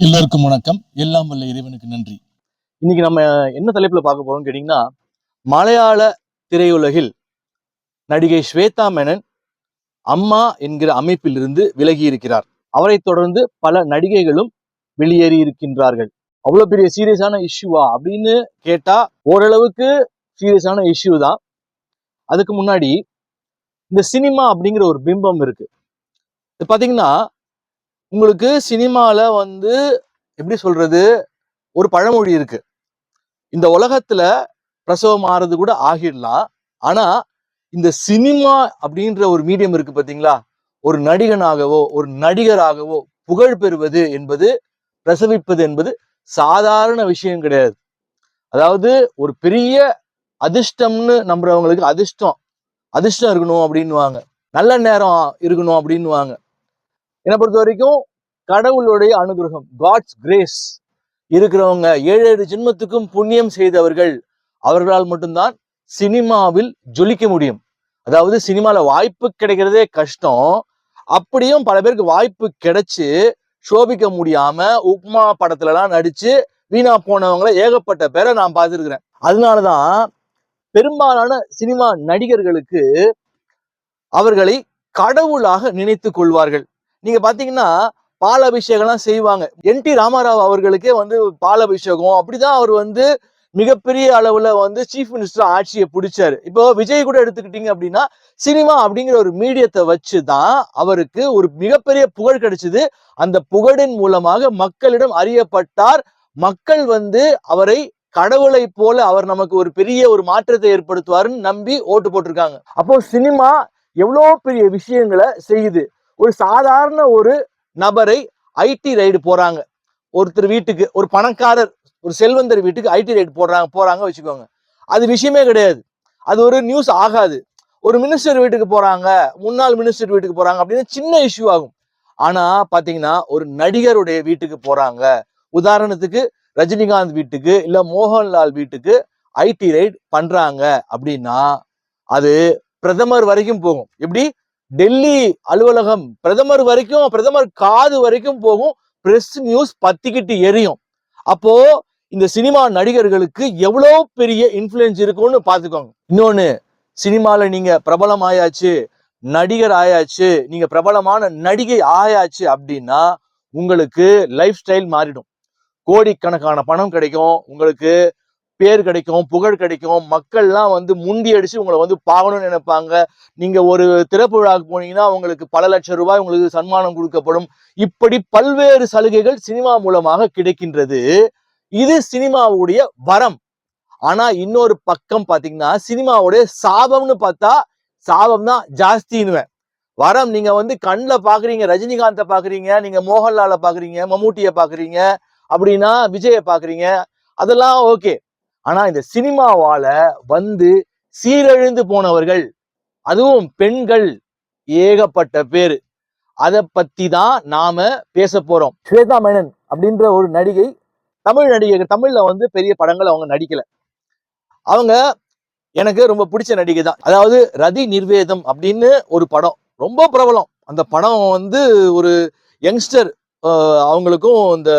எல்லோருக்கும் வணக்கம். எல்லாம் வல்ல இறைவனுக்கு நன்றி. இன்னைக்கு நம்ம என்ன தலைப்புல பார்க்க போறோம்னு கேட்டீங்கன்னா, மலையாள திரையுலகில் நடிகை ஸ்வேதா மேனன் அம்மா என்கிற அமைப்பிலிருந்து விலகி இருக்கிறார். அவரை தொடர்ந்து பல நடிகைகளும் வெளியேறி இருக்கின்றார்கள். அவ்வளவு பெரிய சீரியஸான இஷ்யூவா அப்படின்னு கேட்டா ஓரளவுக்கு சீரியஸான இஷ்யூ தான். அதுக்கு முன்னாடி இந்த சினிமா அப்படிங்கிற ஒரு பிம்பம் இருக்கு. இது பாத்தீங்கன்னா உங்களுக்கு சினிமால எப்படி சொல்றது, ஒரு பழமொழி இருக்கு. இந்த உலகத்துல பிரசவம் ஆறது கூட ஆகிடலாம். ஆனா இந்த சினிமா அப்படின்ற ஒரு மீடியம் இருக்கு பாத்தீங்களா, ஒரு நடிகனாகவோ ஒரு நடிகராகவோ புகழ் பெறுவது என்பது, பிரசவிப்பது என்பது சாதாரண விஷயம் கிடையாது. அதாவது ஒரு பெரிய அதிர்ஷ்டம்னு நம்புறவங்களுக்கு அதிர்ஷ்டம் இருக்கணும் அப்படின்னுவாங்க, நல்ல நேரம் இருக்கணும் அப்படின்னுவாங்க. என்னை பொறுத்த வரைக்கும் கடவுளுடைய அனுகிரகம், காட்ஸ் கிரேஸ் இருக்கிறவங்க, 7 ஜென்மத்துக்கும் புண்ணியம் செய்தவர்கள், அவர்களால் மட்டும்தான் சினிமாவில் ஜொலிக்க முடியும். அதாவது சினிமால வாய்ப்பு கிடைக்கிறதே கஷ்டம். அப்படியும் பல பேருக்கு வாய்ப்பு கிடைச்சு சோபிக்க முடியாம உப்மா படத்துல எல்லாம் நடிச்சு வீணா போனவங்களை ஏகப்பட்ட பேரை நான் பார்த்திருக்கிறேன். அதனாலதான் பெரும்பாலான சினிமா நடிகர்களுக்கு அவர்களை கடவுளாக நினைத்து கொள்வார்கள். நீங்க பாத்தீங்கன்னா பால் அபிஷேகம்லாம் செய்வாங்க. என்.டி. ராமாராவ் அவர்களுக்கே பால் அபிஷேகம் அப்படிதான் அவர் மிகப்பெரிய அளவுல சீஃப் மினிஸ்டர் ஆட்சியை பிடிச்சாரு. இப்போ விஜய் கூட எடுத்துக்கிட்டீங்க அப்படின்னா, சினிமா அப்படிங்கிற ஒரு மீடியத்தை வச்சுதான் அவருக்கு ஒரு மிகப்பெரிய புகழ் கிடைச்சது. அந்த புகழின் மூலமாக மக்களிடம் அறியப்பட்டார். மக்கள் அவரை கடவுளை போல அவர் நமக்கு ஒரு பெரிய ஒரு மாற்றத்தை ஏற்படுத்துவாருன்னு நம்பி ஓட்டு போட்டிருக்காங்க. அப்போ சினிமா எவ்வளோ பெரிய விஷயங்களை செய்யுது. ஒரு சாதாரண ஒரு நபரை ஐடி ரைடு போறாங்க, ஒருத்தர் வீட்டுக்கு, ஒரு பணக்காரர் ஒரு செல்வந்தர் வீட்டுக்கு ஐடி ரைடு போறாங்க வச்சுக்கோங்க. அது விஷயமே கிடையாது, அது ஒரு நியூஸ் ஆகாது. ஒரு மினிஸ்டர் வீட்டுக்கு போறாங்க, முன்னாள் மினிஸ்டர் வீட்டுக்கு போறாங்க அப்படின்னு சின்ன இஷ்யூ ஆகும். ஆனா பாத்தீங்கன்னா ஒரு நடிகருடைய வீட்டுக்கு போறாங்க, உதாரணத்துக்கு ரஜினிகாந்த் வீட்டுக்கு இல்ல மோகன்லால் வீட்டுக்கு ஐடி ரைட் பண்றாங்க அப்படின்னா அது பிரதமர் வரைக்கும் போகும். எப்படி டெல்லி அலுவலகம் பிரதமர் வரைக்கும், பிரதமர் காது வரைக்கும் போகும். பிரஸ் நியூஸ் பத்திக்கிட்டு எரியும். அப்போ இந்த சினிமா நடிகர்களுக்கு எவ்வளவு பெரிய இன்ஃப்ளூயன்ஸ் இருக்கும்னு பாத்துக்கோங்க. இன்னொன்னு, சினிமால நீங்க பிரபலம் ஆயாச்சு, நடிகர் ஆயாச்சு, நீங்க பிரபலமான நடிகை ஆயாச்சு அப்படின்னா உங்களுக்கு லைஃப் ஸ்டைல் மாறிடும். கோடிக்கணக்கான பணம் கிடைக்கும், உங்களுக்கு பேர் கிடைக்கும், புகழ் கிடைக்கும். மக்கள்லாம் முண்டி அடிச்சு உங்களை பார்க்கணும்னு நினைப்பாங்க. நீங்க ஒரு திறப்பு விழாவுக்கு போனீங்கன்னா உங்களுக்கு பல லட்சம் ரூபாய் உங்களுக்கு சன்மானம் கொடுக்கப்படும். இப்படி பல்வேறு சலுகைகள் சினிமா மூலமாக கிடைக்கின்றது. இது சினிமாவுடைய வரம். ஆனா இன்னொரு பக்கம் பாத்தீங்கன்னா சினிமாவுடைய சாபம்னு பார்த்தா சாபம் தான் ஜாஸ்தின்னுவேன். வரம், நீங்க கண்ணுல பாக்குறீங்க, ரஜினிகாந்த பாக்குறீங்க, நீங்க மோகன்லால பாக்குறீங்க, மம்முட்டிய பாக்குறீங்க, அப்படின்னா விஜய பாக்குறீங்க, அதெல்லாம் ஓகே. ஆனா இந்த சினிமாவால சீரழிந்து போனவர்கள், அதுவும் பெண்கள், ஏகப்பட்ட பேரு. அதை பத்தி தான் நாம பேச போறோம். ஸ்வேதா மேனன் அப்படின்ற ஒரு நடிகை, தமிழ் நடிகை, தமிழ்ல பெரிய படங்கள் அவங்க நடிக்கல. அவங்க எனக்கு ரொம்ப பிடிச்ச நடிகை தான். அதாவது ரதி நிர்வேதம் அப்படின்னு ஒரு படம் ரொம்ப பிரபலம். அந்த படம் ஒரு யங்ஸ்டர் அவங்களுக்கும் இந்த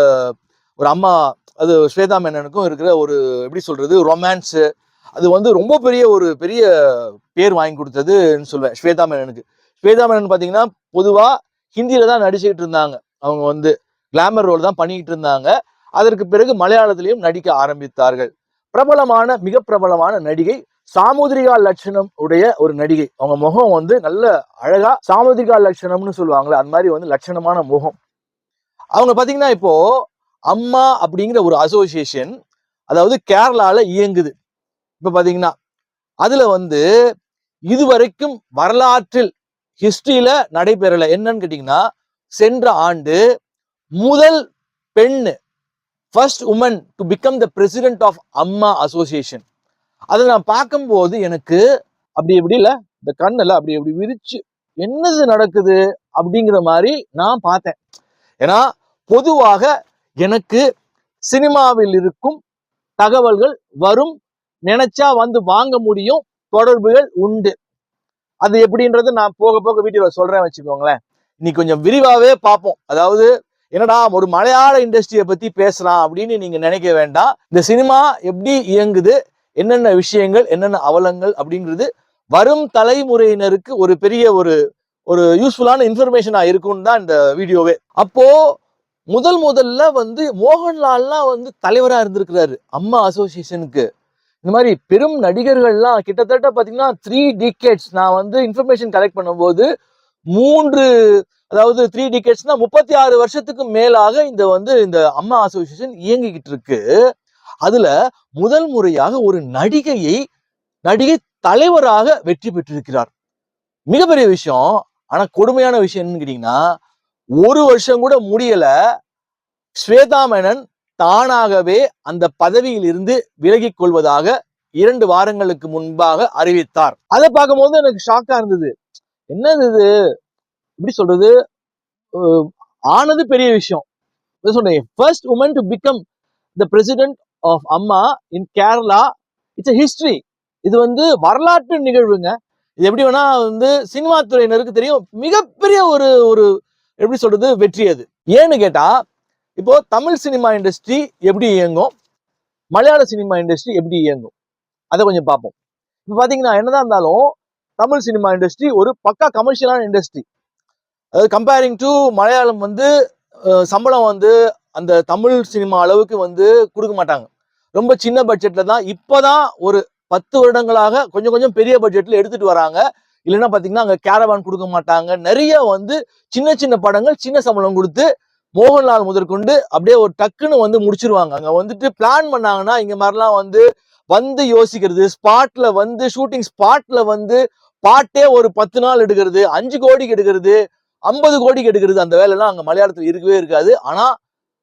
ஒரு அம்மா, அது ஸ்வேதா மேனனுக்கும் இருக்கிற ஒரு எப்படி சொல்றது ரொமான்ஸ், அது ரொம்ப பெரிய பேர் வாங்கி கொடுத்ததுன்னு சொல்லுவேன் ஸ்வேதா மேனனுக்கு. ஸ்வேதா மேனன் பாத்தீங்கன்னா பொதுவா ஹிந்தியில தான் நடிச்சுக்கிட்டு இருந்தாங்க. அவங்க கிளாமர் ரோல் தான் பண்ணிக்கிட்டு இருந்தாங்க. அதற்கு பிறகு மலையாளத்திலையும் நடிக்க ஆரம்பித்தார்கள். மிக பிரபலமான நடிகை சாமுதிரிகா லட்சணம் உடைய ஒரு நடிகை. அவங்க முகம் நல்ல அழகா சாமுதிரிகா லட்சணம்னு சொல்லுவாங்களே, அந்த மாதிரி லட்சணமான முகம். அவங்க பாத்தீங்கன்னா இப்போ அம்மா அப்படிங்கிற ஒரு அசோசியேஷன், அதாவது கேரளால இயங்குது. இப்ப பாத்தீங்கன்னா அதுல இதுவரைக்கும் வரலாற்றில் ஹிஸ்டரியில நடைபெறல. என்னன்னு கேட்டீங்கன்னா, சென்ற ஆண்டு முதல் பெண், first woman to become the president of AMMA association. அதை நான் பார்க்கும்போது எனக்கு அப்படி இல்ல, இந்த கண்ணுல அப்படி விரிச்சு என்னது நடக்குது அப்படிங்கிற மாதிரி நான் பார்த்தேன். ஏன்னா பொதுவாக எனக்கு சினிமாவில் இருக்கும் தகவல்கள் வரும், நினைச்சா வாங்க முடியும், தொடர்புகள் உண்டு. அது எப்படின்றது நான் போக போக வீடியோல சொல்றேன் வச்சுக்கோங்களேன். இன்னைக்கு கொஞ்சம் விரிவாவே பார்ப்போம். அதாவது என்னடா ஒரு மலையாள இண்டஸ்ட்ரியை பத்தி பேசலாம் அப்படின்னு நீங்க நினைக்க வேண்டாம். இந்த சினிமா எப்படி இயங்குது, என்னென்ன விஷயங்கள், என்னென்ன அவலங்கள் அப்படிங்கிறது வரும் தலைமுறையினருக்கு ஒரு பெரிய ஒரு ஒரு யூஸ்ஃபுல்லான இன்ஃபர்மேஷனா இருக்கும்னு தான் இந்த வீடியோவே. அப்போ முதல்ல வந்து மோகன்லால்லாம் வந்து தலைவரா இருந்திருக்கிறாரு அம்மா அசோசியேஷனுக்கு. இந்த மாதிரி பெரும் நடிகர்கள்லாம் கிட்டத்தட்ட பாத்தீங்கன்னா 3 டிகேட்ஸ், நான் வந்து இன்ஃபர்மேஷன் கலெக்ட் பண்ணும்போது 3, அதாவது 3 டிகேட்ஸ்னா 36 வருஷத்துக்கு மேலாக இந்த அம்மா அசோசியேஷன் இயங்கிக்கிட்டு இருக்கு. அதுல முதல் முறையாக ஒரு நடிகை தலைவராக வெற்றி பெற்றிருக்கிறார். மிகப்பெரிய விஷயம். ஆனா கொடுமையான விஷயம் என்னன்னு கேட்டீங்கன்னா, ஒரு வருஷம் கூட முடியல, ஸ்வேதா மேனன் தானாகவே அந்த பதவியில் இருந்து விலகிக் கொள்வதாக 2 வாரங்களுக்கு முன்பாக அறிவித்தார். அதை பார்க்கும்போது எனக்கு ஷாக்கா இருந்தது. என்னது இது, எப்படி சொல்றது, ஆனது பெரிய விஷயம். சொன்னேன், first woman to become the president of அம்மா in Kerala. It's a history. இது வந்து வரலாற்று நிகழ்வுங்க. இது எப்படி வேணா வந்து சினிமா துறையினருக்கு தெரியும், மிகப்பெரிய ஒரு ஒரு எப்படி சொல்றது வெற்றி அது. ஏன்னு கேட்டா, இப்போ தமிழ் சினிமா இண்டஸ்ட்ரி எப்படி இயங்கும், மலையாள சினிமா இண்டஸ்ட்ரி எப்படி இயங்கும், அதை கொஞ்சம் பார்ப்போம். இப்போ பாத்தீங்கன்னா என்னதான் இருந்தாலும் தமிழ் சினிமா இண்டஸ்ட்ரி ஒரு பக்கா கமர்ஷியலான இண்டஸ்ட்ரி. அதாவது கம்பேரிங் டு மலையாளம் வந்து சம்பளம் வந்து அந்த தமிழ் சினிமா அளவுக்கு வந்து கொடுக்க மாட்டாங்க. ரொம்ப சின்ன பட்ஜெட்ல தான் இப்போதான் ஒரு 10 வருடங்களாக கொஞ்சம் கொஞ்சம் பெரிய பட்ஜெட்ல எடுத்துட்டு வராங்க. இல்லைன்னா பாத்தீங்கன்னா அங்க கேரவான் கொடுக்க மாட்டாங்க. நிறைய வந்து சின்ன சின்ன படங்கள் சின்ன சம்பளம் கொடுத்து மோகன்லால் முதற்கொண்டு அப்படியே ஒரு டக்குன்னு வந்து முடிச்சிருவாங்க. அங்க வந்துட்டு பிளான் பண்ணாங்கன்னா இங்க மாதிரிலாம் வந்து யோசிக்கிறது, ஸ்பாட்ல வந்து ஷூட்டிங் ஸ்பாட்ல வந்து பாட்டே ஒரு 10 நாள் எடுக்கிறது, 5 கோடிக்கு எடுக்கிறது, 50 கோடிக்கு எடுக்கிறது, அந்த வேலைலாம் அங்க மலையாளத்தில் இருக்கவே இருக்காது. ஆனா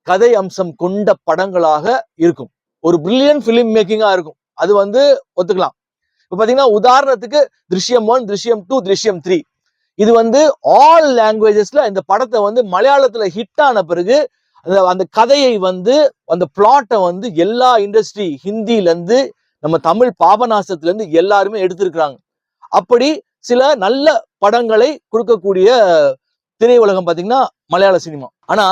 கதை அம்சம் கொண்ட படங்களாக இருக்கும். ஒரு பிரில்லியன்ட் பிலிம் மேக்கிங்கா இருக்கும். அது வந்து ஒத்துக்கலாம். இப்ப பாத்தீங்கன்னா உதாரணத்துக்கு திருஷ்யம் 1, திருஷ்யம் 2, திருஷ்யம் 3, இது வந்து ஆல் லாங்குவேஜஸ்ல இந்த படத்தை வந்து மலையாளத்துல ஹிட் ஆன பிறகு அந்த கதையை வந்து அந்த பிளாட்டை வந்து எல்லா இண்டஸ்ட்ரி, ஹிந்தில இருந்து நம்ம தமிழ் பாபநாசத்துல இருந்து எல்லாருமே எடுத்திருக்கிறாங்க. அப்படி சில நல்ல படங்களை கொடுக்கக்கூடிய திரையுலகம் பாத்தீங்கன்னா மலையாள சினிமா. ஆனா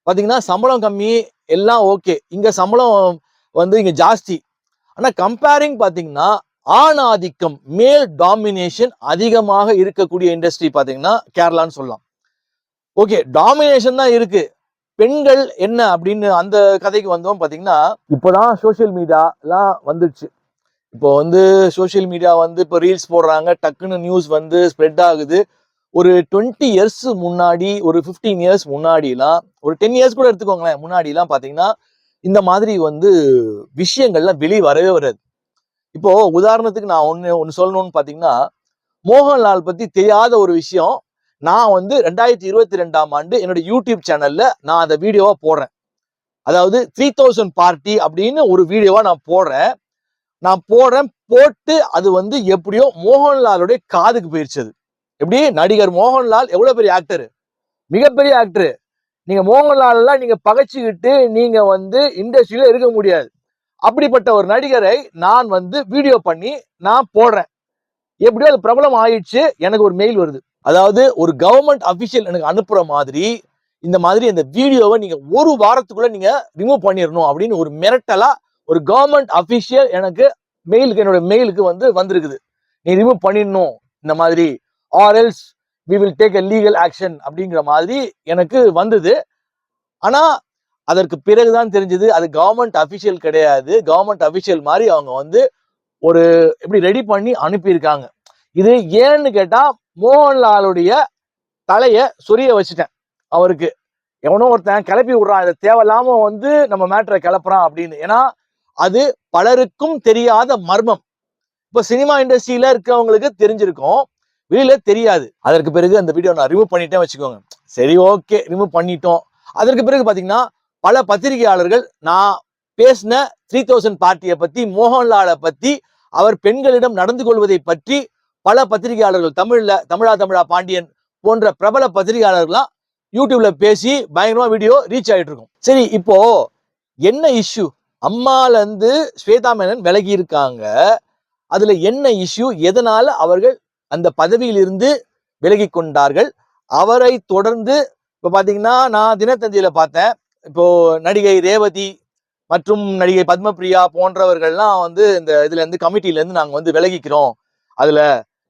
பாத்தீங்கன்னா சம்பளம் கம்மி, எல்லாம் ஓகே. இங்க சம்பளம் வந்து இங்க ஜாஸ்தி. ஆனா கம்பேரிங் பாத்தீங்கன்னா ஆணாதிக்கம், மேல் டாமினேஷன் அதிகமாக இருக்கக்கூடிய இண்டஸ்ட்ரி பாத்தீங்கன்னா கேரளான்னு சொல்லலாம். ஓகே, டாமினேஷன் தான் இருக்கு, பெண்கள் என்ன அப்படின்னு அந்த கதைக்கு வந்தோம். பாத்தீங்கன்னா இப்போதான் சோசியல் மீடியா எல்லாம் வந்துடுச்சு. இப்போ வந்து சோசியல் மீடியா வந்து இப்போ ரீல்ஸ் போடுறாங்க, டக்குன்னு நியூஸ் வந்து ஸ்ப்ரெட் ஆகுது. ஒரு 20 இயர்ஸ் முன்னாடி, ஒரு 15 இயர்ஸ் முன்னாடிலாம், ஒரு 10 இயர்ஸ் கூட எடுத்துக்கோங்களேன், முன்னாடிலாம் பாத்தீங்கன்னா இந்த மாதிரி வந்து விஷயங்கள்லாம் வெளியே வரவே வராது. இப்போ உதாரணத்துக்கு நான் ஒன்னு சொல்லணும்னு பாத்தீங்கன்னா, மோகன்லால் பத்தி தெரியாத ஒரு விஷயம், நான் வந்து 2022ஆம் ஆண்டு என்னோட யூடியூப் சேனல்ல நான் அந்த வீடியோவா போடுறேன். அதாவது 3000 பார்ட்டி அப்படின்னு ஒரு வீடியோவா நான் போடுறேன். போட்டு அது வந்து எப்படியோ மோகன்லாலுடைய காதுக்கு போயிருச்சு. எப்படி, நடிகர் மோகன்லால் எவ்வளவு பெரிய ஆக்டர், மிகப்பெரிய ஆக்டர். நீங்க மோகன்லால் எல்லாம் நீங்க பகைச்சுக்கிட்டு நீங்க வந்து இண்டஸ்ட்ரியில இருக்க முடியாது. அப்படிப்பட்ட ஒரு நடிகரை நான் வந்து வீடியோ பண்ணி நான் போடுறேன். எப்படியோ அது பிரபலம் ஆயிடுச்சு. எனக்கு ஒரு மெயில் வருது, அதாவது ஒரு கவர்மெண்ட் அபிஷியல் எனக்கு அனுப்புற மாதிரி, இந்த மாதிரி அந்த வீடியோவை நீங்க ஒரு வாரத்துக்குள்ள நீங்க ரிமூவ் பண்ணிடணும் அப்படின்னு ஒரு மிரட்டலா ஒரு கவர்மெண்ட் அபிஷியல் எனக்கு என்னோட மெயிலுக்கு வந்து வந்திருக்குது. நீ ரிமூவ் பண்ணிடணும் இந்த மாதிரி, or else we will take a legal action அப்படிங்கிற மாதிரி எனக்கு வந்தது. ஆனா அதற்கு பிறகுதான் தெரிஞ்சது அது கவர்மெண்ட் அபிஷியல் கிடையாது. கவர்மெண்ட் அபிஷியல் மாதிரி அவங்க வந்து ஒரு எப்படி ரெடி பண்ணி அனுப்பியிருக்காங்க. இது ஏன்னு கேட்டா, மோகன்லாலுடைய தலைய சொரிய வச்சுட்டேன். அவருக்கு எவனோ ஒருத்தன் கிளப்பி விடுறான், இதை தேவையில்லாம வந்து நம்ம மேட்டரை கிளப்புறான் அப்படின்னு. ஏன்னா அது பலருக்கும் தெரியாத மர்மம். இப்ப சினிமா இண்டஸ்ட்ரியில இருக்கவங்களுக்கு தெரிஞ்சிருக்கும், வெளியில தெரியாது. அதற்கு பிறகு அந்த வீடியோ நான் ரிமூவ் பண்ணிட்டேன் வச்சுக்கோங்க. சரி, ஓகே, ரிமூவ் பண்ணிட்டோம். அதற்கு பிறகு பாத்தீங்கன்னா பல பத்திரிகையாளர்கள் நான் பேசின 3000 பார்ட்டியை பத்தி, மோகன்லாலை பத்தி, அவர் பெண்களிடம் நடந்து கொள்வதை பற்றி பல பத்திரிகையாளர்கள், தமிழா பாண்டியன் போன்ற பிரபல பத்திரிகையாளர்கள்லாம் யூடியூப்ல பேசி பயங்கரமா வீடியோ ரீச் ஆயிட்டு இருக்கும். சரி, இப்போ என்ன இஷ்யூ? அம்மால இருந்து ஸ்வேதா மேனன் விலகி இருக்காங்க. அதுல என்ன இஷ்யூ? எதனால அவர்கள் அந்த பதவியில் இருந்து விலகி கொண்டார்கள்? அவரை தொடர்ந்து இப்போ பாத்தீங்கன்னா நான் தினத்தந்தியில பார்த்தேன். இப்போ நடிகை ரேவதி மற்றும் நடிகை பத்மபிரியா போன்றவர்கள்லாம் வந்து இந்த இதுல இருந்து கமிட்டில இருந்து நாங்க வந்து விலகிக்கிறோம், அதுல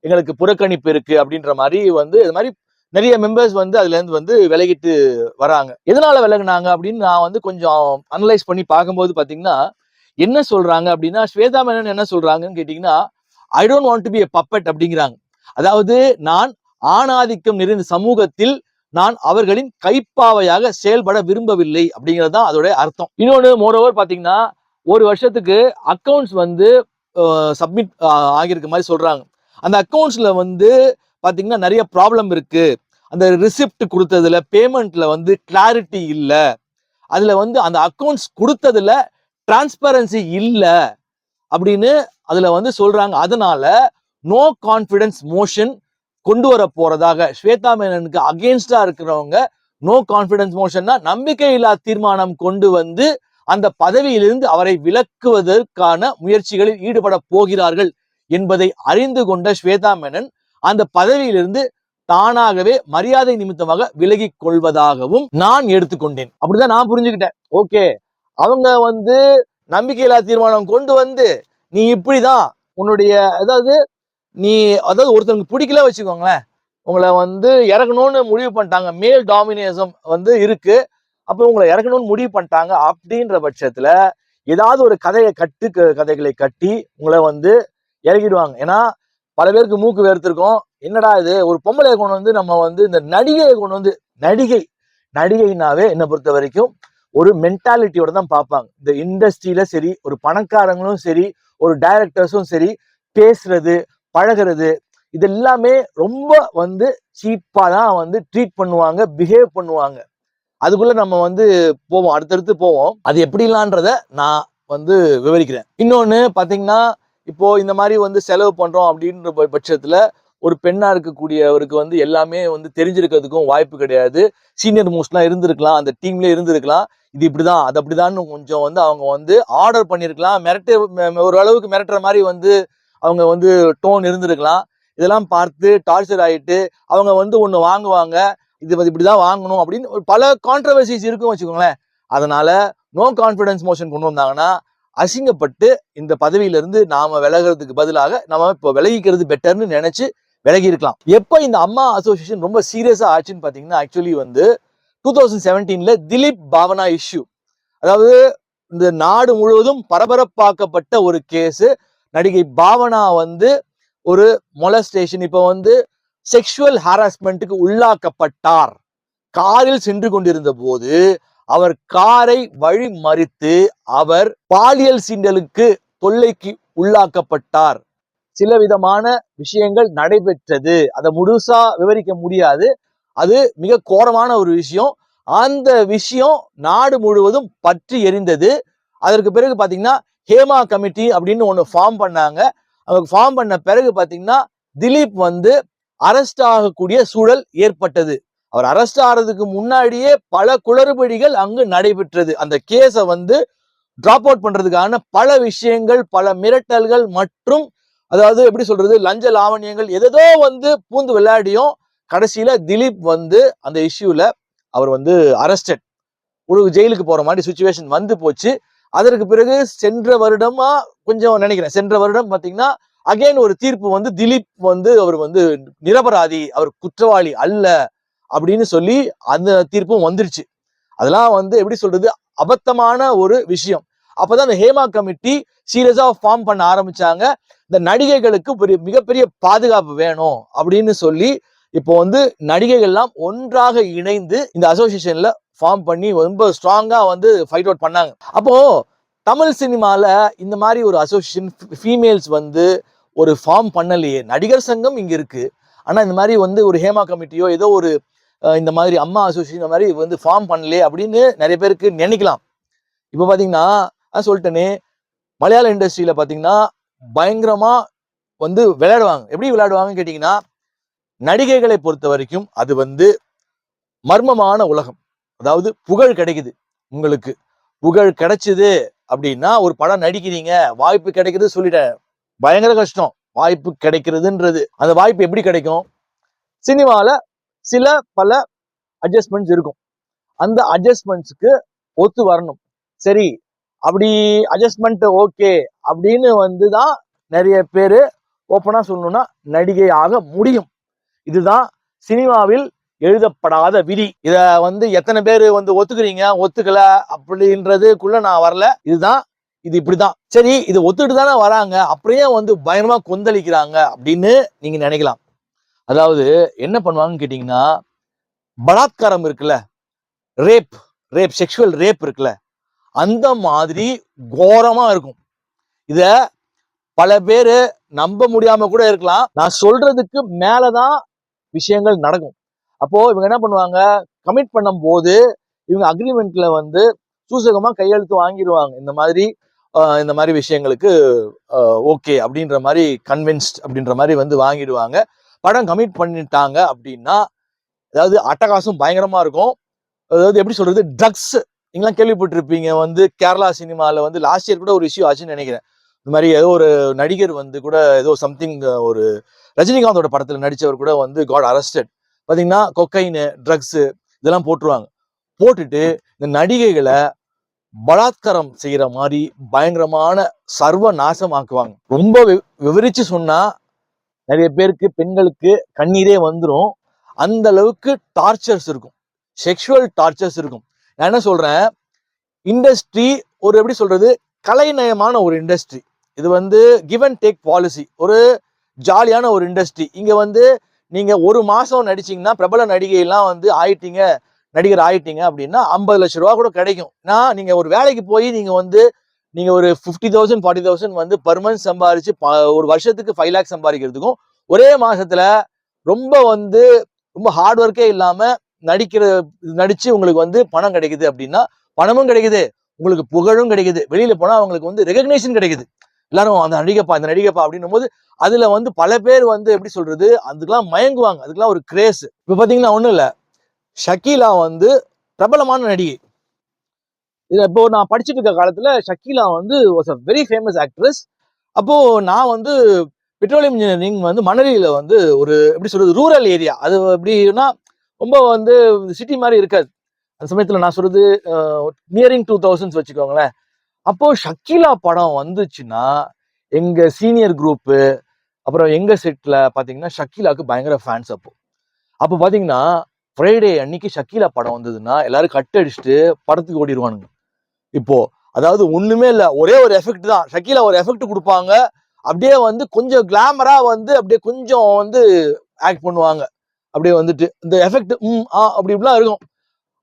எங்களுக்கு புறக்கணிப்பு இருக்கு அப்படின்ற மாதிரி வந்து இது மாதிரி நிறைய மெம்பர்ஸ் வந்து அதுல இருந்து வந்து விலகிட்டு வராங்க. எதனால விலகுனாங்க அப்படின்னு நான் வந்து கொஞ்சம் அனலைஸ் பண்ணி பார்க்கும்போது பாத்தீங்கன்னா என்ன சொல்றாங்க அப்படின்னா, ஸ்வேதா மேனன் என்ன சொல்றாங்கன்னு கேட்டீங்கன்னா, I don't want to be a puppet அப்படிங்கிறாங்க. அதாவது நான் ஆணாதிக்கம் நிறைந்த சமூகத்தில் நான் அவர்களின் கைப்பாவையாக செயல்பட விரும்பவில்லை அப்படிங்கிறது தான் அதோட அர்த்தம். இன்னொன்னு மோரோவர் பாத்தீங்கன்னா, ஒரு வருஷத்துக்கு அக்கௌண்ட்ஸ் வந்து சப்மிட் ஆகியிருக்க மாதிரி சொல்றாங்க. அந்த அக்கௌண்ட்ஸ்ல வந்து பாத்தீங்கன்னா நிறைய ப்ராப்ளம் இருக்கு. அந்த ரிசிப்ட் கொடுத்ததுல பேமெண்ட்ல வந்து கிளாரிட்டி இல்ல, அதுல வந்து அந்த அக்கௌண்ட்ஸ் கொடுத்ததுல டிரான்ஸ்பரன்சி இல்ல அப்படின்னு அதுல வந்து சொல்றாங்க. அதனால நோ கான்பிடன்ஸ் மோஷன் கொண்டு வர போறதாக ஸ்வேதா மேனனுக்கு அகெயின்ஸ்டா இருக்கிறவங்க நோ கான்பிடன்ஸ் மோஷன்னா நம்பிக்கையில்லா தீர்மானம் கொண்டு வந்து அந்த பதவியிலிருந்து அவரை விலக்குவதற்கான முயற்சிகளில் ஈடுபட போகிறார்கள் என்பதை அறிந்து கொண்ட ஸ்வேதா மேனன் அந்த பதவியிலிருந்து தானாகவே மரியாதை நிமித்தமாக விலகி கொள்வதாகவும் நான் எடுத்துக்கொண்டேன். அப்படிதான் நான் புரிஞ்சுக்கிட்டேன். ஓகே, அவங்க வந்து நம்பிக்கையில்லா தீர்மானம் கொண்டு வந்து நீ இப்படிதான் உன்னுடைய அதாவது ஒருத்தருக்கு பிடிக்கல வச்சுக்கோங்களேன், உங்களை வந்து இறக்கணும்னு முடிவு பண்ணிட்டாங்க, மேல் டாமினேசம் வந்து இருக்கு, அப்ப உங்களை இறக்கணும்னு முடிவு பண்ணிட்டாங்க அப்படின்ற பட்சத்துல ஏதாவது ஒரு கதைகளை கட்டி உங்களை வந்து இறக்கிடுவாங்க. ஏன்னா பல பேருக்கு மூக்கு வேர்த்திருக்கும், என்னடா இது ஒரு பொம்பளையை கொண்டு வந்து நம்ம வந்து இந்த நடிகையை கொண்டு வந்து நடிகைனாவே என்னை பொறுத்த வரைக்கும் ஒரு மென்டாலிட்டியோட தான் பார்ப்பாங்க. இந்த இண்டஸ்ட்ரியில சரி, ஒரு பணக்காரங்களும் சரி, ஒரு டைரக்டர்ஸும் சரி, பேசுறது பழகிறது இது எல்லாமே ரொம்ப வந்து சீப்பா தான் வந்து ட்ரீட் பண்ணுவாங்க, பிஹேவ் பண்ணுவாங்க. அதுக்குள்ள நம்ம வந்து போவோம், அடுத்தடுத்து போவோம். அது எப்படிலான்றத நான் வந்து விவரிக்கிறேன். இன்னொன்னு பாத்தீங்கன்னா, இப்போ இந்த மாதிரி வந்து செலவு பண்றோம் அப்படின்ற பட்சத்துல ஒரு பெண்ணா இருக்கக்கூடியவருக்கு வந்து எல்லாமே வந்து தெரிஞ்சிருக்கிறதுக்கும் வாய்ப்பு கிடையாது. சீனியர் மோஸ்ட்லாம் இருந்திருக்கலாம், அந்த டீம்ல இருந்திருக்கலாம். இது இப்படிதான் அது அப்படிதான் கொஞ்சம் வந்து அவங்க வந்து ஆர்டர் பண்ணிருக்கலாம், ஒரு அளவுக்கு மிரட்டுற மாதிரி வந்து அவங்க வந்து டோன் இருந்திருக்கலாம். இதெல்லாம் பார்த்து டார்ச்சர் ஆயிட்டு அவங்க வந்து ஒண்ணு வாங்குவாங்க, இது இப்படிதான் வாங்கணும் அப்படின்னு பல கான்ட்ரவர்சிஸ் இருக்கும் வச்சுக்கோங்களேன். அதனால நோ கான்பிடன்ஸ் மோஷன் கொண்டு வந்தாங்கன்னா அசிங்கப்பட்டு இந்த பதவியில இருந்து நாம விலகிறதுக்கு பதிலாக நம்ம இப்போ விலகிக்கிறது பெட்டர்னு நினைச்சு விலகி இருக்கலாம். எப்ப இந்த அம்மா அசோசியேஷன் ரொம்ப சீரியஸா ஆச்சுன்னு பாத்தீங்கன்னா, ஆக்சுவலி வந்து 2017 திலீப் பாவனா இஷ்யூ, அதாவது இந்த நாடு முழுவதும் பரபரப்பாக்கப்பட்ட ஒரு கேஸ். நடிகை பாவனா வந்து ஒரு மொலஸ்டேஷன், இப்ப வந்து செக்ஷுவல் ஹாராஸ்மெண்ட்டுக்கு உள்ளாக்கப்பட்டார். காரில் சென்று கொண்டிருந்த போது அவர் காரை வழி மறித்து அவர் பாலியல் சீண்டலுக்கு தொல்லைக்கு உள்ளாக்கப்பட்டார். சில விதமான விஷயங்கள் நடைபெற்றது, அதை முழுசா விவரிக்க முடியாது, அது மிக கோரமான ஒரு விஷயம். அந்த விஷயம் நாடு முழுவதும் பற்றி எரிந்தது. அதற்கு பிறகு பாத்தீங்கன்னா ஹேமா கமிட்டி அப்படின்னு ஒண்ணு ஃபார்ம் பண்ணாங்க. அவங்க ஃபார்ம் பண்ண பிறகு பாத்தீங்கன்னா திலீப் வந்து அரெஸ்ட் ஆகக்கூடிய சூழல் ஏற்பட்டது. அவர் அரெஸ்ட் ஆகிறதுக்கு முன்னாடியே பல குளறுபடிகள் அங்கு நடைபெற்றது. அந்த கேஸை வந்து டிராப் அவுட் பண்றதுக்கான பல விஷயங்கள், பல மிரட்டல்கள் மற்றும் அதாவது எப்படி சொல்றது, லஞ்ச லாவணியங்கள் எதோ வந்து பூந்து விளையாடியும் கடைசியில திலீப் வந்து அந்த இஷ்யூல அவர் வந்து அரெஸ்டட், ஒரு ஜெயிலுக்கு போற மாதிரி சுச்சுவேஷன் வந்து போச்சு. அதற்கு பிறகு சென்ற வருடம் பாத்தீங்கன்னா அகைன் ஒரு தீர்ப்பு வந்து திலீப் வந்து அவர் வந்து நிரபராதி, அவர் குற்றவாளி அல்ல அப்படின்னு சொல்லி அந்த தீர்ப்பும் வந்துருச்சு. அதெல்லாம் வந்து எப்படி சொல்றது, அபத்தமான ஒரு விஷயம். அப்பதான் இந்த ஹேமா கமிட்டி சீரியஸா ஃபார்ம் பண்ண ஆரம்பிச்சாங்க. இந்த நடிகைகளுக்கு ஒரு மிகப்பெரிய பாதுகாப்பு வேணும் அப்படின்னு சொல்லி இப்போ வந்து நடிகைகள்லாம் ஒன்றாக இணைந்து இந்த அசோசியேஷன்ல ஃபார்ம் பண்ணி ரொம்ப ஸ்ட்ராங்கா வந்து ஃபைட் அவுட் பண்ணாங்க. அப்போ தமிழ் சினிமால இந்த மாதிரி ஒரு அசோசியேஷன் ஃபீமேல்ஸ் வந்து ஒரு ஃபார்ம் பண்ணலையே. நடிகர் சங்கம் இங்க இருக்கு, ஆனா இந்த மாதிரி வந்து ஒரு ஹேமா கமிட்டியோ ஏதோ ஒரு இந்த மாதிரி அம்மா அசோசியேஷன் மாதிரி வந்து ஃபார்ம் பண்ணலையே அப்படின்னு நிறைய பேருக்கு நினைக்கலாம். இப்போ பாத்தீங்கன்னா சொல்லிட்டேனே, மலையாள இண்டஸ்ட்ரியில பாத்தீங்கன்னா பயங்கரமா வந்து விளையாடுவாங்க. எப்படி விளையாடுவாங்கன்னு கேட்டீங்கன்னா, நடிகைகளை பொறுத்த வரைக்கும் அது வந்து மர்மமான உலகம். அதாவது புகழ் கிடைக்குது, உங்களுக்கு புகழ் கிடைச்சது அப்படின்னா ஒரு படம் நடிக்கிறீங்க, வாய்ப்பு கிடைக்குது சொல்லிட்டேன், பயங்கர கஷ்டம் வாய்ப்பு கிடைக்கிறதுன்றது. அந்த வாய்ப்பு எப்படி கிடைக்கும்? சினிமால சில பல அட்ஜஸ்ட்மெண்ட்ஸ் இருக்கும். அந்த அட்ஜஸ்ட்மெண்ட்ஸ்க்கு ஒத்து வரணும். சரி, அப்படி அட்ஜஸ்ட்மெண்ட் ஓகே அப்படின்னு வந்துதான் நிறைய பேரு ஓப்பனா சொல்லணும்னா நடிகை ஆக முடியும். இதுதான் சினிமாவில் எழுதப்படாத விதி. இத வந்து எத்தனை பேர் வந்து ஒத்துக்கிறீங்க ஒத்துக்கல அப்படின்றதுக்குள்ள நான் வரல. இது இப்படிதான். சரி, இது ஒத்துட்டு தானே வராங்க, அப்படியே வந்து பயங்கரமா கொந்தளிக்கிறாங்க அப்படின்னு நீங்க நினைக்கலாம். அதாவது என்ன பண்ணுவாங்கன்னு கேட்டீங்கன்னா, பலாத்காரம் இருக்குல்ல, ரேப் ரேப் செக்ஷுவல் ரேப் இருக்குல்ல, அந்த மாதிரி கோரமா இருக்கும். இத பல பேரு நம்ப முடியாம கூட இருக்கலாம். நான் சொல்றதுக்கு மேலதான் விஷயங்கள் நடக்கும். அப்போ இவங்க என்ன பண்ணுவாங்க, கமிட் பண்ணும் போது இவங்க அக்ரிமெண்ட்ல வந்து சூசகமா கையெழுத்து வாங்கிடுவாங்க. இந்த மாதிரி விஷயங்களுக்கு ஓகே அப்படின்ற மாதிரி கன்வின்ஸ்ட் அப்படின்ற மாதிரி வந்து வாங்கிடுவாங்க. படம் கமிட் பண்ணிட்டாங்க அப்படின்னா அதாவது அட்டகாசம் பயங்கரமா இருக்கும். அதாவது எப்படி சொல்றது, ட்ரக்ஸ் நீங்களாம் கேள்விப்பட்டிருப்பீங்க. வந்து கேரளா சினிமால வந்து லாஸ்ட் இயர் கூட ஒரு இஷ்யூ ஆச்சுன்னு நினைக்கிறேன். இந்த மாதிரி ஏதோ ஒரு நடிகர் வந்து கூட ஏதோ சம்திங் ஒரு ரஜினிகாந்தோட படத்துல நடிச்சவர் கூட வந்து காட் அரெஸ்டட். பாத்தீங்கன்னா கொக்கைன் ட்ரக்ஸ் இதெல்லாம் போட்டுருவாங்க. போட்டுட்டு இந்த நடிகைகளை பலாத்காரம் செய்யற மாதிரி பயங்கரமான சர்வ நாசமாக்குவாங்க. ரொம்ப விவரிச்சு சொன்னா நிறைய பேருக்கு பெண்களுக்கு கண்ணீரே வந்துடும். அந்த அளவுக்கு டார்ச்சர்ஸ் இருக்கும், செக்ஷுவல் டார்ச்சர்ஸ் இருக்கும். நான் என்ன சொல்றேன், இண்டஸ்ட்ரி ஒரு எப்படி சொல்றது, கலைநயமான ஒரு இண்டஸ்ட்ரி. இது வந்து கிவ் அண்ட் டேக் பாலிசி, ஒரு ஜாலியான ஒரு இண்டஸ்ட்ரி. இங்க வந்து நீங்க ஒரு மாசம் நடிச்சீங்கன்னா பிரபல நடிகை எல்லாம் வந்து நடிகர் ஆயிட்டீங்க அப்படின்னா 50 லட்சம் ரூபா கூட கிடைக்கும். நீங்க ஒரு வேலைக்கு போய் நீங்க ஒரு 50,000 40,000 வந்து பர் மந்த் சம்பாரிச்சு ஒரு வருஷத்துக்கு 5 லேக் சம்பாதிக்கிறதுக்கும் ஒரே மாசத்துல ரொம்ப ஹார்ட் ஒர்க்கே இல்லாம நடிச்சு உங்களுக்கு வந்து பணம் கிடைக்குது அப்படின்னா, பணமும் கிடைக்குது, உங்களுக்கு புகழும் கிடைக்குது, வெளியில போனா அவங்களுக்கு வந்து ரெகக்னேஷன் கிடைக்குது. எல்லாரும் அந்த நடிகைப்பா அப்படின்னும் போது அதுல வந்து பல பேர் வந்து எப்படி சொல்றது, அதுக்கெல்லாம் மயங்குவாங்க. அதுக்கெல்லாம் ஒரு கிரேஸ். இப்ப பாத்தீங்கன்னா ஒண்ணும் இல்ல, ஷக்கீலா வந்து பிரபலமான நடிகை. இப்போ நான் படிச்சுட்டு இருக்க காலத்துல ஷக்கீலா வந்து was a very famous actress. அப்போ நான் வந்து பெட்ரோலியம் இன்ஜினியரிங் வந்து மணலியில வந்து ஒரு எப்படி சொல்றது ரூரல் ஏரியா. அது எப்படின்னா ரொம்ப வந்து சிட்டி மாதிரி இருக்காது. அந்த சமயத்துல நான் சொல்றது நியரிங் 2000s வச்சுக்கோங்களேன். அப்போ ஷக்கீலா படம் வந்துச்சுன்னா எங்க சீனியர் குரூப்பு அப்புறம் எங்க செட்ல பாத்தீங்கன்னா ஷக்கீலாக்கு பயங்கர ஃபேன்ஸ். அப்போ பாத்தீங்கன்னா ஃப்ரைடே அன்னைக்கு ஷக்கீலா படம் வந்ததுன்னா எல்லாரும் கட் அடிச்சுட்டு படத்துக்கு ஓடிடுவானுங்க. இப்போ அதாவது ஒண்ணுமே இல்ல, ஒரே ஒரு எஃபெக்ட் தான். ஷக்கீலா ஒரு எஃபெக்ட் கொடுப்பாங்க, அப்படியே வந்து கொஞ்சம் கிளாமரா வந்து அப்படியே கொஞ்சம் வந்து ஆக்ட் பண்ணுவாங்க. அப்படியே வந்துட்டு இந்த எஃபெக்ட் அப்படி இப்படிலாம் இருக்கும்.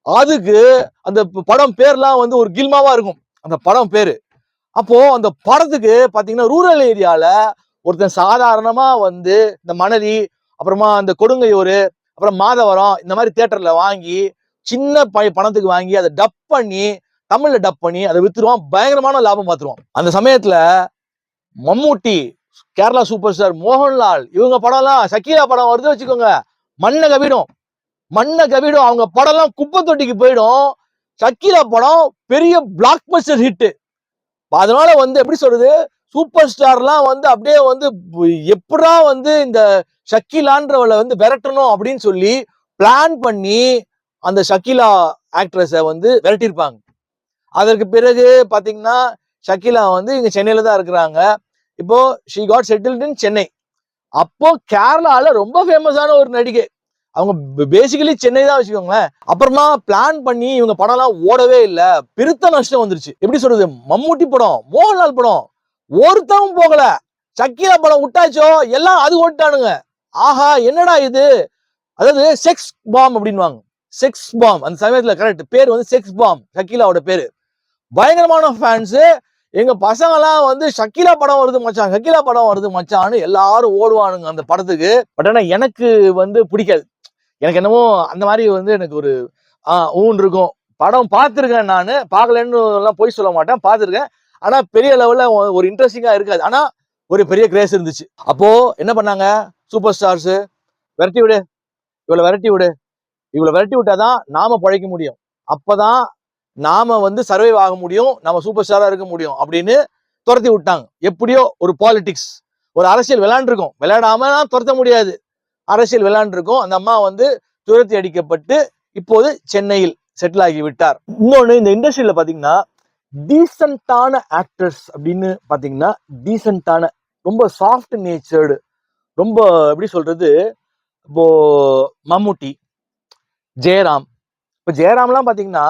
அதுக்கு அந்த படம் பேர்லாம் வந்து ஒரு கில்மாவா இருக்கும் அந்த படம் பேரு. அப்போ அந்த படத்துக்கு பாத்தீங்கன்னா ரூரல் ஏரியால ஒருத்தன் சாதாரணமா வந்து இந்த மணலி அப்புறமா அந்த கொடுங்கையூர் அப்புறம் மாதவரம் இந்த மாதிரி தியேட்டர்ல வாங்கி சின்ன பணத்துக்கு வாங்கி அதை தமிழ்ல டப் பண்ணி அதை வித்துருவான், பயங்கரமான லாபம் பார்த்துருவான். அந்த சமயத்துல மம்மூட்டி, கேரளா சூப்பர் ஸ்டார் மோகன்லால் இவங்க படம் எல்லாம் ஷக்கீலா படம் வருது வச்சுக்கோங்க, மண்ணை கவிடும். அவங்க படம் எல்லாம் குப்பை தொட்டிக்கு போயிடும். ஷக்கீலா படம் பெரிய பிளாக் பஸ்டர் ஹிட். அதனால வந்து எப்படி சொல்றது, சூப்பர் ஸ்டார்லாம் வந்து அப்படியே வந்து எப்படா வந்து இந்த ஷக்கீலான்றவளை வந்து விரட்டணும் அப்படின்னு சொல்லி பிளான் பண்ணி அந்த ஷக்கீலா ஆக்ட்ரஸை வந்து விரட்டியிருப்பாங்க. அதற்கு பிறகு பாத்தீங்கன்னா ஷக்கீலா வந்து இங்க சென்னையில தான் இருக்கிறாங்க. இப்போ ஷி காட் செட்டில்ட் இன் சென்னை. அப்போ கேரளால ரொம்ப ஃபேமஸான ஒரு நடிகை. அவங்க பேசிக்கலி சென்னை தான் வச்சுக்கோங்களேன். அப்புறமா பிளான் பண்ணி இவங்க படம் எல்லாம் ஓடவே இல்லை, பெருத்த நஷ்டம் வந்துருச்சு. எப்படி சொல்றது, மம்மூட்டி படம் மோகன்லால் படம் ஒருத்தவும் போகல, ஷக்கீலா படம் விட்டாச்சோ எல்லாம் அது ஓட்டானுங்க. ஆஹா என்னடா இது, அதாவது செக்ஸ் பாம் அப்படின்வாங்க. செக்ஸ் பாம் அந்த சமயத்துல கரெக்ட் பேர் வந்து செக்ஸ் பாம் ஷக்கீலாவோட பேரு. பயங்கரமான ஃபேன்ஸ். எங்க பசங்க எல்லாம் வந்து ஷக்கீலா படம் வருது மச்சான்னு எல்லாரும் ஓடுவானுங்க அந்த படத்துக்கு. பட் ஆனா எனக்கு வந்து பிடிக்காது. எனக்கு என்னமோ அந்த மாதிரி வந்து எனக்கு ஒரு இருக்கும். படம் பார்த்துருக்கேன், நான் பார்க்கலன்னு எல்லாம் போய் சொல்ல மாட்டேன், பார்த்துருக்கேன். ஆனா பெரிய லெவல்ல ஒரு இன்ட்ரெஸ்டிங்கா இருக்காது. ஆனா ஒரு பெரிய கிரேஸ் இருந்துச்சு. அப்போ என்ன பண்ணாங்க சூப்பர் ஸ்டார்ஸ், விரட்டி விடு இவ்வளவு விரட்டி விட்டாதான் நாம பழைக்க முடியும், அப்பதான் நாம வந்து சர்வைவ் ஆக முடியும், நம்ம சூப்பர் ஸ்டாரா இருக்க முடியும் அப்படின்னு துரத்தி விட்டாங்க. எப்படியோ ஒரு பாலிடிக்ஸ், ஒரு அரசியல் விளையாடாம துரத்த முடியாது, அரசியல் விளையாண்டுருக்கும். அந்த அம்மா வந்து துரத்தி அடிக்கப்பட்டு இப்போது சென்னையில் செட்டில் ஆகி விட்டார். இன்னொன்னு, இந்த இண்டஸ்ட்ரியில பாத்தீங்கன்னா டீசென்டான ஆக்டர்ஸ் அப்படின்னு பாத்தீங்கன்னா, டீசென்டான ரொம்ப சாஃப்ட் நேச்சர்டு, ரொம்ப எப்படி சொல்றது, இப்போ மம்முட்டி, ஜெயராம். இப்ப ஜெயராம்லாம் பாத்தீங்கன்னா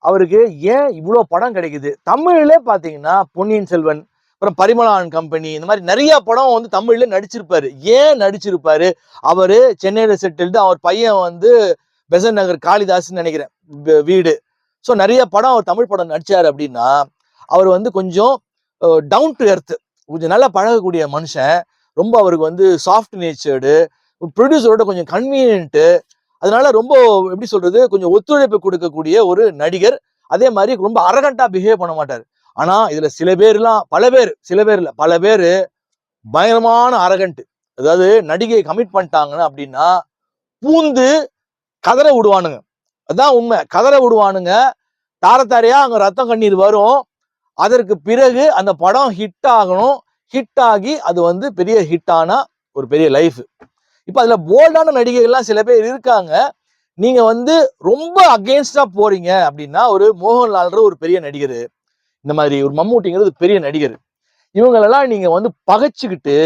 அவருக்கு ஏன் இவ்வளவு படம் கிடைக்குது? தமிழ்ல பாத்தீங்கன்னா பொன்னியின் செல்வன், அப்புறம் பரிமளா அண்ட் கம்பெனி, இந்த மாதிரி நிறைய படம் வந்து தமிழ்ல நடிச்சிருப்பாரு. ஏன் நடிச்சிருப்பாரு? அவரு சென்னையில செட்டில்டு, அவர் பையன் வந்து பெசன்ட் நகர் காளிதாஸ் நினைக்கிறேன் வீடு. ஸோ நிறைய படம் அவர் தமிழ் படம் நடிச்சாரு அப்படின்னா, அவர் வந்து கொஞ்சம் டவுன் டு எர்த், கொஞ்சம் நல்லா பழகக்கூடிய மனுஷன். ரொம்ப அவருக்கு வந்து சாஃப்ட் நேச்சர்டு, ப்ரொடியூசரோட கொஞ்சம் கன்வீனியன்ட்டு, அதனால ரொம்ப எப்படி சொல்றது, கொஞ்சம் ஒத்துழைப்பு கொடுக்கக்கூடிய ஒரு நடிகர். அதே மாதிரி ரொம்ப அரகண்டா பிஹேவ் பண்ண மாட்டார். ஆனா இதுல சில பேர்லாம், பல பேர், சில பேர் இல்ல பல பேரு பயங்கரமான அரகண்ட். அதாவது நடிகையை கமிட் பண்ணிட்டாங்கன்னா அப்படின்னா பூந்து கதற விடுவானுங்க. அதான் உண்மை, கதற விடுவானுங்க. தாரத்தாரையா அங்க ரத்தம் கண்ணீர் வரும். அதற்கு பிறகு அந்த படம் ஹிட் ஆகணும். ஹிட் ஆகி அது வந்து பெரிய ஹிட் ஆனா ஒரு பெரிய லைஃப். இப்ப அதுல போல்டான நடிகைகள்லாம் சில பேர் இருக்காங்க. நீங்க வந்து ரொம்ப அகெயின்ஸ்டா போறீங்க அப்படின்னா, ஒரு மோகன்லால்ன்ற ஒரு பெரிய நடிகர், இந்த மாதிரி ஒரு மம்மூட்டிங்கிறது பெரிய நடிகர், இவங்களெல்லாம் நீங்க வந்து பகைச்சுக்கிட்டு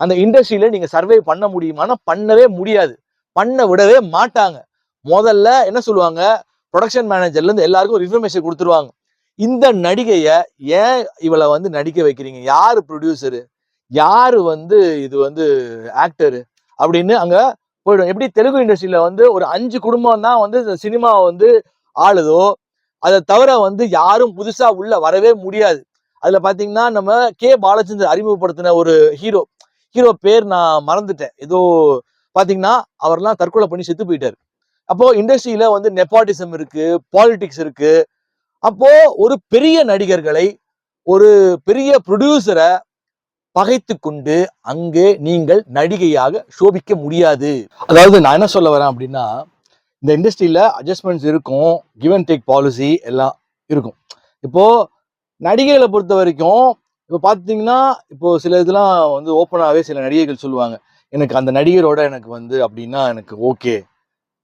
அந்த இண்டஸ்ட்ரியில நீங்க சர்வை பண்ண முடியுமானா பண்ணவே முடியாது. பண்ண விடவே மாட்டாங்க. முதல்ல என்ன சொல்லுவாங்க, ப்ரொடக்ஷன் மேனேஜர்ல இருந்து எல்லாருக்கும் ஒரு இன்ஃபர்மேஷன் கொடுத்துருவாங்க. இந்த நடிகைய ஏன் இவளை வந்து நடிக்க வைக்கிறீங்க? யாரு ப்ரொடியூசரு? யாரு வந்து இது வந்து ஆக்டரு? அப்படின்னு அங்க போயிடும். எப்படி தெலுங்கு இண்டஸ்ட்ரியில வந்து ஒரு 5 குடும்பம் தான் வந்து சினிமாவை வந்து ஆளுதோ, அதை தவிர வந்து யாரும் புதுசா உள்ள வரவே முடியாது. அதுல பாத்தீங்கன்னா நம்ம கே பாலச்சந்தர் அறிமுகப்படுத்தின ஒரு ஹீரோ, பேர் நான் மறந்துட்டேன். ஏதோ பாத்தீங்கன்னா அவர்லாம் தற்கொலை பண்ணி செத்து போயிட்டாரு. அப்போ இண்டஸ்ட்ரியில வந்து நெப்பாட்டிசம் இருக்கு, பாலிடிக்ஸ் இருக்கு. அப்போ ஒரு பெரிய நடிகர்களை, ஒரு பெரிய ப்ரொடியூசரை பகைத்து கொண்டு அங்கே நீங்கள் நடிகையாக சோபிக்க முடியாது. அதாவது நான் என்ன சொல்ல வரேன் அப்படின்னா, இந்த இண்டஸ்ட்ரியில அட்ஜஸ்ட்மெண்ட்ஸ் இருக்கும், கிவ் அண்ட் டேக் பாலிசி எல்லாம் இருக்கும். இப்போ நடிகைகளை பொறுத்த வரைக்கும் இப்போ பார்த்தீங்கன்னா, இப்போ சில இதெல்லாம் வந்து ஓப்பனாகவே சில நடிகைகள் சொல்லுவாங்க, எனக்கு அந்த நடிகரோட எனக்கு வந்து அப்படின்னா எனக்கு ஓகே,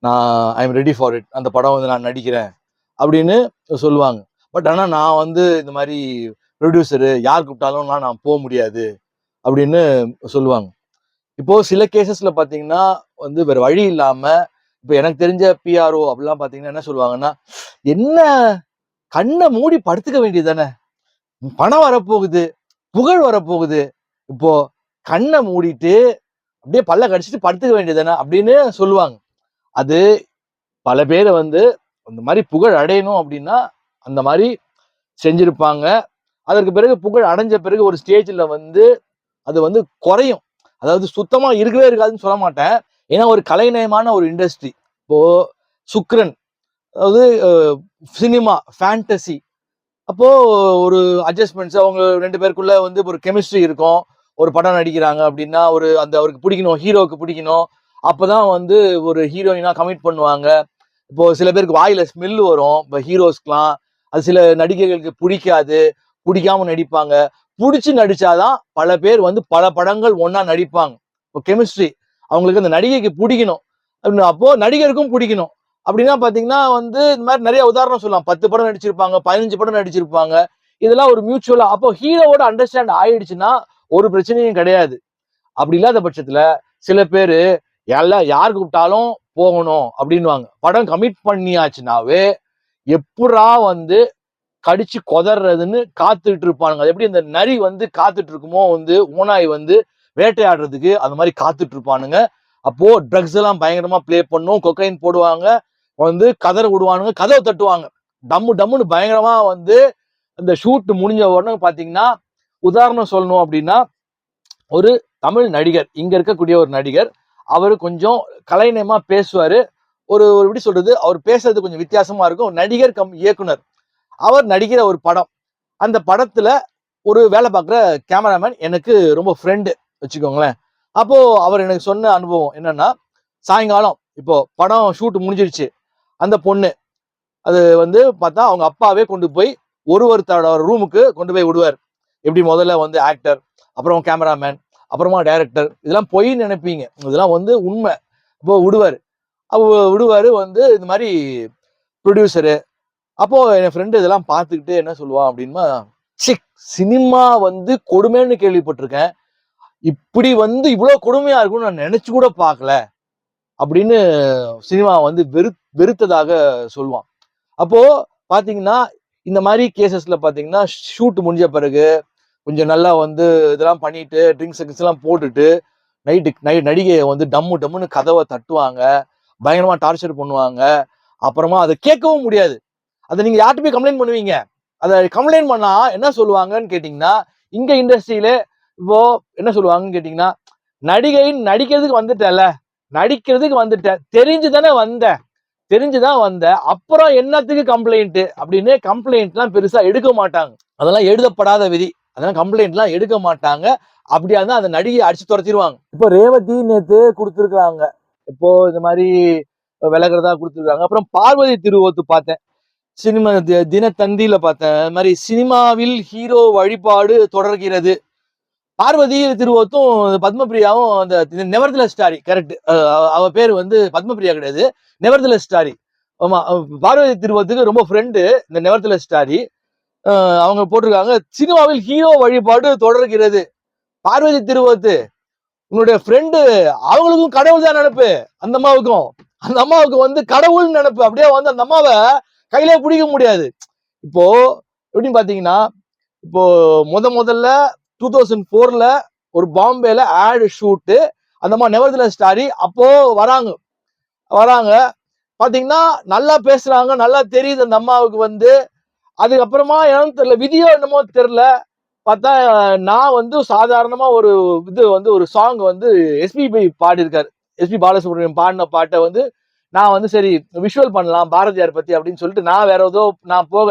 நான் I am ready for it, அந்த படம் வந்து நான் நடிக்கிறேன் அப்படின்னு சொல்லுவாங்க. பட் ஆனால் நான் வந்து இந்த மாதிரி ப்ரொடியூசரு யார் கூப்பிட்டாலும் நான் போக முடியாது அப்படின்னு சொல்லுவாங்க. இப்போ சில கேசஸ்ல பாத்தீங்கன்னா வந்து வேற வழி இல்லாம, இப்போ எனக்கு தெரிஞ்ச பிஆர்ஓ அப்படிலாம் பாத்தீங்கன்னா என்ன சொல்லுவாங்கன்னா, என்ன கண்ணை மூடி படுத்துக்க வேண்டியது தானே, பணம் வரப்போகுது, புகழ் வரப்போகுது, இப்போ கண்ணை மூடிட்டு அப்படியே பல்ல கடிச்சிட்டு படுத்துக்க வேண்டியது தானே அப்படின்னு சொல்லுவாங்க. அது பல பேரை வந்து அந்த மாதிரி புகழ் அடையணும் அப்படின்னா அந்த மாதிரி செஞ்சிருப்பாங்க. அதற்கு பிறகு புகழ் அடைஞ்ச பிறகு ஒரு ஸ்டேஜ்ல வந்து அது வந்து குறையும். அதாவது சுத்தமா இருக்கவே இருக்காதுன்னு சொல்ல மாட்டேன். ஏன்னா ஒரு கலைநயமான ஒரு இண்டஸ்ட்ரி. இப்போ சுக்ரன், அதாவது சினிமா ஃபேண்டசி, அப்போ ஒரு அட்ஜஸ்ட்மெண்ட்ஸ், அவங்க 2 பேருக்குள்ள வந்து ஒரு கெமிஸ்ட்ரி இருக்கும். ஒரு படம் நடிக்கிறாங்க அப்படின்னா ஒரு அந்த அவருக்கு பிடிக்கணும், ஹீரோவுக்கு பிடிக்கணும். அப்பதான் வந்து ஒரு ஹீரோயினா கமிட் பண்ணுவாங்க. இப்போ சில பேருக்கு வாயில ஸ்மெல் வரும் இப்போ ஹீரோஸ்க்குலாம். அது சில நடிகைகளுக்கு பிடிக்காது, பிடிக்காம நடிப்பாங்க. பிடிச்சி நடிச்சாதான் பல பேர் வந்து பல படங்கள் ஒன்னா நடிப்பாங்க. இப்போ கெமிஸ்ட்ரி, அவங்களுக்கு அந்த நடிகைக்கு பிடிக்கணும், அப்போ நடிகருக்கும் பிடிக்கணும். அப்படின்னா பாத்தீங்கன்னா வந்து இந்த மாதிரி நிறைய உதாரணம் சொல்லலாம். 10 படம் நடிச்சிருப்பாங்க, 15 படம் நடிச்சிருப்பாங்க. இதெல்லாம் ஒரு மியூச்சுவலா, அப்போ ஹீரோவோட அண்டர்ஸ்டாண்ட் ஆயிடுச்சுன்னா ஒரு பிரச்சனையும் கிடையாது. அப்படி இல்லாத பட்சத்துல சில பேரு எல்லாம் யார் கூப்பிட்டாலும் போகணும் அப்படின்வாங்க. படம் கமிட் பண்ணியாச்சுனாவே எப்படா வந்து கடிச்சு கொதறதுன்னு காத்துட்டு இருப்பானுங்க. அது எப்படி இந்த நரி வந்து காத்துட்டு இருக்குமோ வந்து ஓனாய் வந்து வேட்டையாடுறதுக்கு, அந்த மாதிரி காத்துட்டு இருப்பானுங்க. அப்போ ட்ரக்ஸ் எல்லாம் பயங்கரமா பிளே பண்ணும், கொக்கைன் போடுவாங்க, வந்து கதற விடுவானுங்க, கதவை தட்டுவாங்க, டம்மு டம்முன்னு பயங்கரமா வந்து இந்த ஷூட் முடிஞ்ச உடனே பாத்தீங்கன்னா, உதாரணம் சொல்லணும் அப்படின்னா ஒரு தமிழ் நடிகர், இங்க இருக்கக்கூடிய ஒரு நடிகர், அவரு கொஞ்சம் கலைநயமா பேசுவாரு. ஒரு எப்படி சொல்றது, அவர் பேசுறது கொஞ்சம் வித்தியாசமா இருக்கும். நடிகர் கம் இயக்குனர், அவர் நடிக்கிற ஒரு படம், அந்த படத்துல ஒரு வேலை பார்க்குற கேமராமேன் எனக்கு ரொம்ப ஃப்ரெண்டு வச்சுக்கோங்களேன். அப்போ அவர் எனக்கு சொன்ன அனுபவம் என்னன்னா, சாயங்காலம் இப்போ படம் ஷூட் முடிஞ்சிருச்சு, அந்த பொண்ணு அது வந்து பார்த்தா அவங்க அப்பாவே கொண்டு போய் ஒருத்தரோட ரூமுக்கு கொண்டு போய் விடுவார். எப்படி முதல்ல வந்து ஆக்டர், அப்புறம் கேமராமேன், அப்புறமா டைரக்டர், இதெல்லாம் பொய்ன்னு நினைப்பீங்க, இதெல்லாம் வந்து உண்மை. இப்போ விடுவார். அவ விடுவாரு வந்து இந்த மாதிரி ப்ரொடியூசரு. அப்போ என் ஃப்ரெண்டு இதெல்லாம் பார்த்துக்கிட்டு என்ன சொல்லுவான் அப்படின்னா, சிக் சினிமா வந்து கொடுமைன்னு கேள்விப்பட்டிருக்கேன். இப்படி வந்து இவ்வளவு கொடுமையா இருக்கும்னு நான் நினைச்சு கூட பார்க்கல அப்படின்னு சினிமா வந்து வெறுத்ததாக சொல்லுவான். அப்போ பாத்தீங்கன்னா இந்த மாதிரி கேசஸ்ல பாத்தீங்கன்னா ஷூட் முடிஞ்ச பிறகு கொஞ்சம் நல்லா வந்து இதெல்லாம் பண்ணிட்டு ட்ரிங்க்ஸ் எல்லாம் போட்டுட்டு நடிகையை வந்து டம்மு டம்முன்னு கதவை தட்டுவாங்க, பயங்கரமா டார்ச்சர் பண்ணுவாங்க. அப்புறமா அதை கேட்கவும் முடியாது. அதை நீங்க யார்கிட்ட போய் கம்ப்ளைண்ட் பண்ணுவீங்க? அதை கம்ப்ளைண்ட் பண்ணா என்ன சொல்லுவாங்கன்னு கேட்டீங்கன்னா, இங்க இண்டஸ்ட்ரியில இப்போ என்ன சொல்லுவாங்கன்னு கேட்டீங்கன்னா, நடிகை நடிக்கிறதுக்கு வந்துட்டல, நடிக்கிறதுக்கு வந்துட்ட, தெரிஞ்சுதானே வந்த, தெரிஞ்சுதான் வந்த, அப்புறம் என்னத்துக்கு கம்ப்ளைண்ட் அப்படின்னு கம்ப்ளைண்ட் எல்லாம் பெருசா எடுக்க மாட்டாங்க. அதெல்லாம் எழுதப்படாத விதி. அதெல்லாம் கம்ப்ளைண்ட் எல்லாம் எடுக்க மாட்டாங்க. அப்படியா இருந்தா அந்த நடிகையை அடிச்சு துரத்திடுவாங்க. இப்போ ரேவதி நேத்து கொடுத்துருக்காங்க, இப்போ இந்த மாதிரி விலகிறதா கொடுத்துருக்காங்க. அப்புறம் பார்வதி திருவோத்து பார்த்தேன், சினிமா தினத்தந்தியில பார்த்தேன். அது மாதிரி சினிமாவில் ஹீரோ வழிபாடு தொடர்கிறது. பார்வதி திருவோத்தும் பத்மபிரியாவும் அந்த நெவர்தில ஸ்டாரி கரெக்ட். அவ பேர் வந்து பத்மபிரியா கிடையாது, நெவர்தில ஸ்டாரி. ஆமா, பார்வதி திருவோத்துக்கு ரொம்ப ஃப்ரெண்டு இந்த நெவர்தில ஸ்டாரி. அவங்க போட்டிருக்காங்க, சினிமாவில் ஹீரோ வழிபாடு தொடர்கிறது. பார்வதி திருவோத்து உன்னுடைய ஃப்ரெண்டு, அவங்களுக்கும் கடவுள் தான் நினைப்பு. அந்த அம்மாவுக்கு வந்து கடவுள் நினைப்பு. அப்படியே வந்து அந்த அம்மாவை கையிலே பிடிக்க முடியாது. இப்போ எப்படின்னு பாத்தீங்கன்னா, இப்போ முதல்ல 2004ல ஒரு பாம்பேல ஆட் ஷூட்டு, அந்த அம்மா நெவர்தில ஸ்டாரி. அப்போ வராங்க பாத்தீங்கன்னா, நல்லா பேசுறாங்க, நல்லா தெரியுது அந்த அம்மாவுக்கு வந்து. அதுக்கப்புறமா என்னன்னு தெரியல, விதியோ என்னமோ தெரியல, பார்த்தா நான் வந்து சாதாரணமா ஒரு இது வந்து ஒரு சாங் வந்து எஸ்பிபி பாடியிருக்காரு. எஸ்பி பாலசுப்ரமணியம் பாடின பாட்டை வந்து நான் வந்து சரி விஷுவல் பண்ணலாம் பாரதியார் பத்தி அப்படின்னு சொல்லிட்டு நான் வேற ஏதோ நான் போக,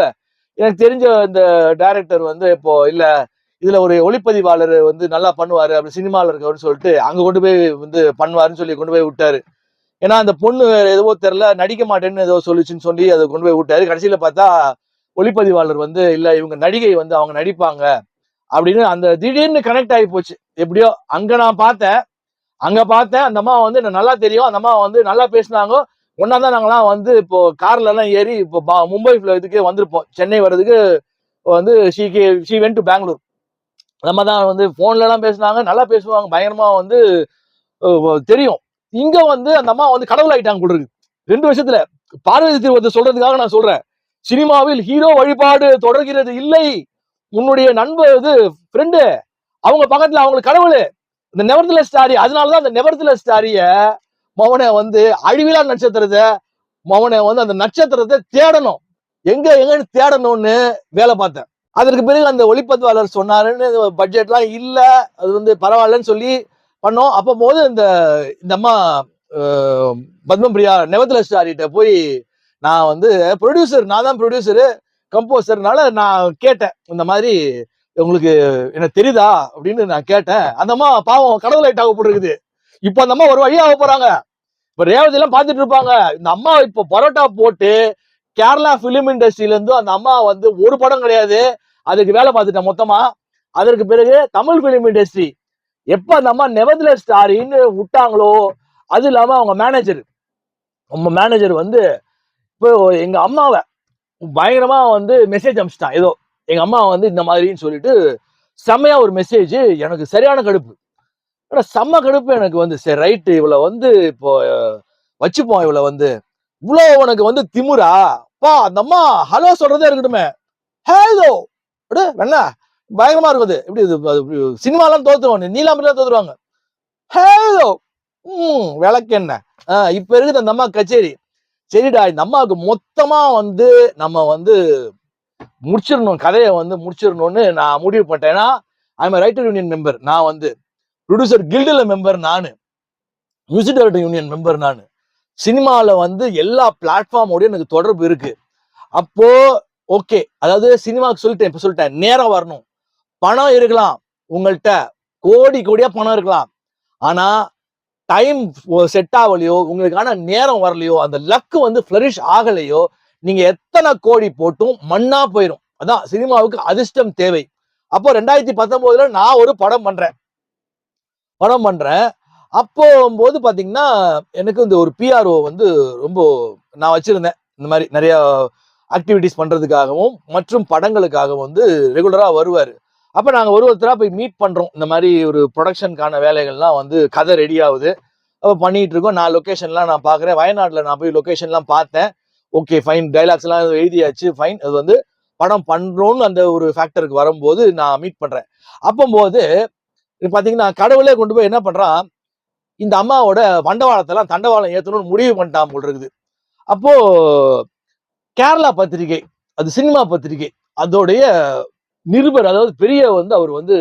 எனக்கு தெரிஞ்ச இந்த டைரக்டர் வந்து இப்போ இல்ல இதுல ஒரு ஒளிப்பதிவாளர் வந்து நல்லா பண்ணுவாரு அப்படி சினிமாவில் இருக்கவர்னு சொல்லிட்டு அங்க கொண்டு போய் வந்து பண்ணுவாருன்னு சொல்லி கொண்டு போய் விட்டாரு. ஏன்னா அந்த பொண்ணு எதுவோ தெரியல, நடிக்க மாட்டேன்னு ஏதோ சொல்லிச்சுன்னு சொல்லி அதை கொண்டு போய் விட்டாரு. கடைசியில பார்த்தா ஒளிப்பதிவாளர் வந்து இல்ல இவங்க நடிகை வந்து அவங்க நடிப்பாங்க அப்படின்னு அந்த திடீர்னு கனெக்ட் ஆகி போச்சு. எப்படியோ அங்க நான் பார்த்தேன், அந்த அம்மா வந்து எனக்கு நல்லா தெரியும், அந்த அம்மா வந்து நல்லா பேசினாங்க. ஒன்னாதான் நாங்கெல்லாம் வந்து இப்போ கார்ல எல்லாம் ஏறி இப்போ மும்பை இதுக்கே வந்திருப்போம், சென்னை வர்றதுக்கு வந்து ஷி வென்ட் டு பெங்களூர். நம்ம தான் வந்து போன்ல எல்லாம் பேசினாங்க, நல்லா பேசுவாங்க, பயங்கரமா வந்து தெரியும். இங்க வந்து அந்த அம்மா வந்து கடவுள் ஆயிட்டாங்க கூட இருக்கு 2 வருஷத்துல. பார்வதி திருவத்தை சொல்றதுக்காக நான் சொல்றேன், சினிமாவில் ஹீரோ வழிபாடு தொடர்கிறது இல்லை, உன்னுடைய நண்பர் இது ஃப்ரெண்டு, அவங்க பக்கத்துல அவங்களுக்கு கடவுள் இந்த நெவர்தில ஸ்டாரி. அதனாலதான் அந்த நெவர்தில ஸ்டாரிய மவனை வந்து அழிவிலா நட்சத்திரத்தை மவனை வந்து அந்த நட்சத்திரத்தை தேடணும், எங்கன்னு தேடணும்னு வேலை பார்த்தேன். அதற்கு பிறகு அந்த ஒளிப்பதிவாளர் சொன்னாருன்னு பட்ஜெட்லாம் இல்ல, அது வந்து பரவாயில்லன்னு சொல்லி பண்ணோம். அப்போ போது இந்த அம்மா பத்மபிரியா நெவர்தில ஸ்டாரிட்ட போய் நான் வந்து ப்ரொடியூசர், நான் தான் ப்ரொடியூசரு கம்போசர்னால நான் கேட்டேன், இந்த மாதிரி உங்களுக்கு எனக்கு தெரியுதா அப்படின்னு நான் கேட்டேன். அந்த அம்மா பாவம் கடவுள் லைட் ஆக போட்டுருக்குது. இப்ப அந்த அம்மா ஒரு வழியாக போறாங்க. இப்ப ரேவதி எல்லாம் பாத்துட்டு இருப்பாங்க. இந்த அம்மா இப்ப பரோட்டா போட்டு கேரளா பிலிம் இண்டஸ்ட்ரியில இருந்து அந்த அம்மா வந்து ஒரு படம் கிடையாது, அதுக்கு வேலை பார்த்துட்டேன் மொத்தமா. அதற்கு பிறகு தமிழ் பிலிம் இண்டஸ்ட்ரி எப்ப அந்த அம்மா நெவர்தில ஸ்டாரின்னு விட்டாங்களோ, அது இல்லாம அவங்க மேனேஜர் வந்து இப்போ எங்க அம்மாவை பயங்கரமா வந்து மெசேஜ் அனுப்பிச்சிட்டான். ஏதோ எங்க அம்மா வந்து இந்த மாதிரின்னு சொல்லிட்டு செம்மையா ஒரு மெசேஜ். எனக்கு சரியான கடுப்பு, செம்ம கடுப்பு எனக்கு வந்து. சரி ரைட்டு, இவ்வளவு வந்து இப்போ வச்சுப்போம், இவ்வளவு வந்து இவ்வளவு உனக்கு வந்து திமுறா பா. அந்த அம்மா ஹலோ சொல்றதே இருக்கட்டுமே, ஹலோ வேணா பயங்கரமா இருக்குது. இப்படி சினிமாலாம் தோத்துருவாங்க, நீலாம்பரிலாம் தோத்துருவாங்க. ஹலோ விளக்கு என்ன இப்ப இருக்குது அந்த அம்மா கச்சேரி. சரிடா, இந்த அம்மாவுக்கு மொத்தமா வந்து நம்ம வந்து முடிச்சிடணும், கதையை வந்து முடிச்சிடணும்னு நான் முடிவு பண்ணிட்டேன். ஏன்னா I am writer union member, நான் வந்து ப்ரொடியூசர் கில்டுல மெம்பர், நானு மியூசிக் டைரக்டர் யூனியன் மெம்பர், நானு சினிமால வந்து எல்லா பிளாட்ஃபார்மோடய எனக்கு தொடர்பு இருக்கு. அப்போ ஓகே, அதாவது சினிமாவுக்கு சொல்லிட்டேன், இப்ப சொல்லிட்டேன், நேரம் வரணும், பணம் இருக்கலாம் உங்கள்கிட்ட, கோடியா பணம் இருக்கலாம், ஆனா டைம் செட் ஆகலையோ, உங்களுக்கான நேரம் வரலையோ, அந்த லக்கு வந்து ஃபிளரிஷ் ஆகலையோ, நீங்க எத்தனை கோடி போட்டும் மண்ணா போயிடும். அதான் சினிமாவுக்கு அதிர்ஷ்டம் தேவை. அப்போ 2019ல நான் ஒரு படம் பண்றேன். அப்போ போது பாத்தீங்கன்னா எனக்கு இந்த ஒரு பிஆர்ஓ வந்து ரொம்ப நான் வச்சிருந்தேன். இந்த மாதிரி நிறைய ஆக்டிவிட்டிஸ் பண்றதுக்காகவும் மற்றும் படங்களுக்காகவும் வந்து ரெகுலரா வருவாரு. அப்ப நாங்க ஒருத்தரா போய் மீட் பண்றோம். இந்த மாதிரி ஒரு ப்ரொடக்ஷனுக்கான வேலைகள்லாம் வந்து கதை ரெடி ஆகுது. அப்ப பண்ணிட்டு இருக்கோம். நான் லொகேஷன்லாம் நான் பாக்குறேன். வயநாட்டுல நான் போய் லொகேஷன்லாம் பார்த்தேன். ஓகே ஃபைன், டைலாக்ஸ் எல்லாம் எழுதியாச்சு, ஃபைன். அது வந்து படம் பண்றோம்னு அந்த ஒரு ஃபேக்டருக்கு வரும்போது நான் மீட் பண்றேன். அப்பம்போது பாத்தீங்கன்னா கடவுளே கொண்டு போய் என்ன பண்றான், இந்த அம்மாவோட வண்டவாளத்தெல்லாம் தண்டவாளம் ஏத்தணும்னு முடிவு பண்ணிட்டான் போல் இருக்குது. அப்போ கேரளா பத்திரிகை, அது சினிமா பத்திரிகை, அதோடைய நிருபர், அதாவது பெரிய வந்து அவர் வந்து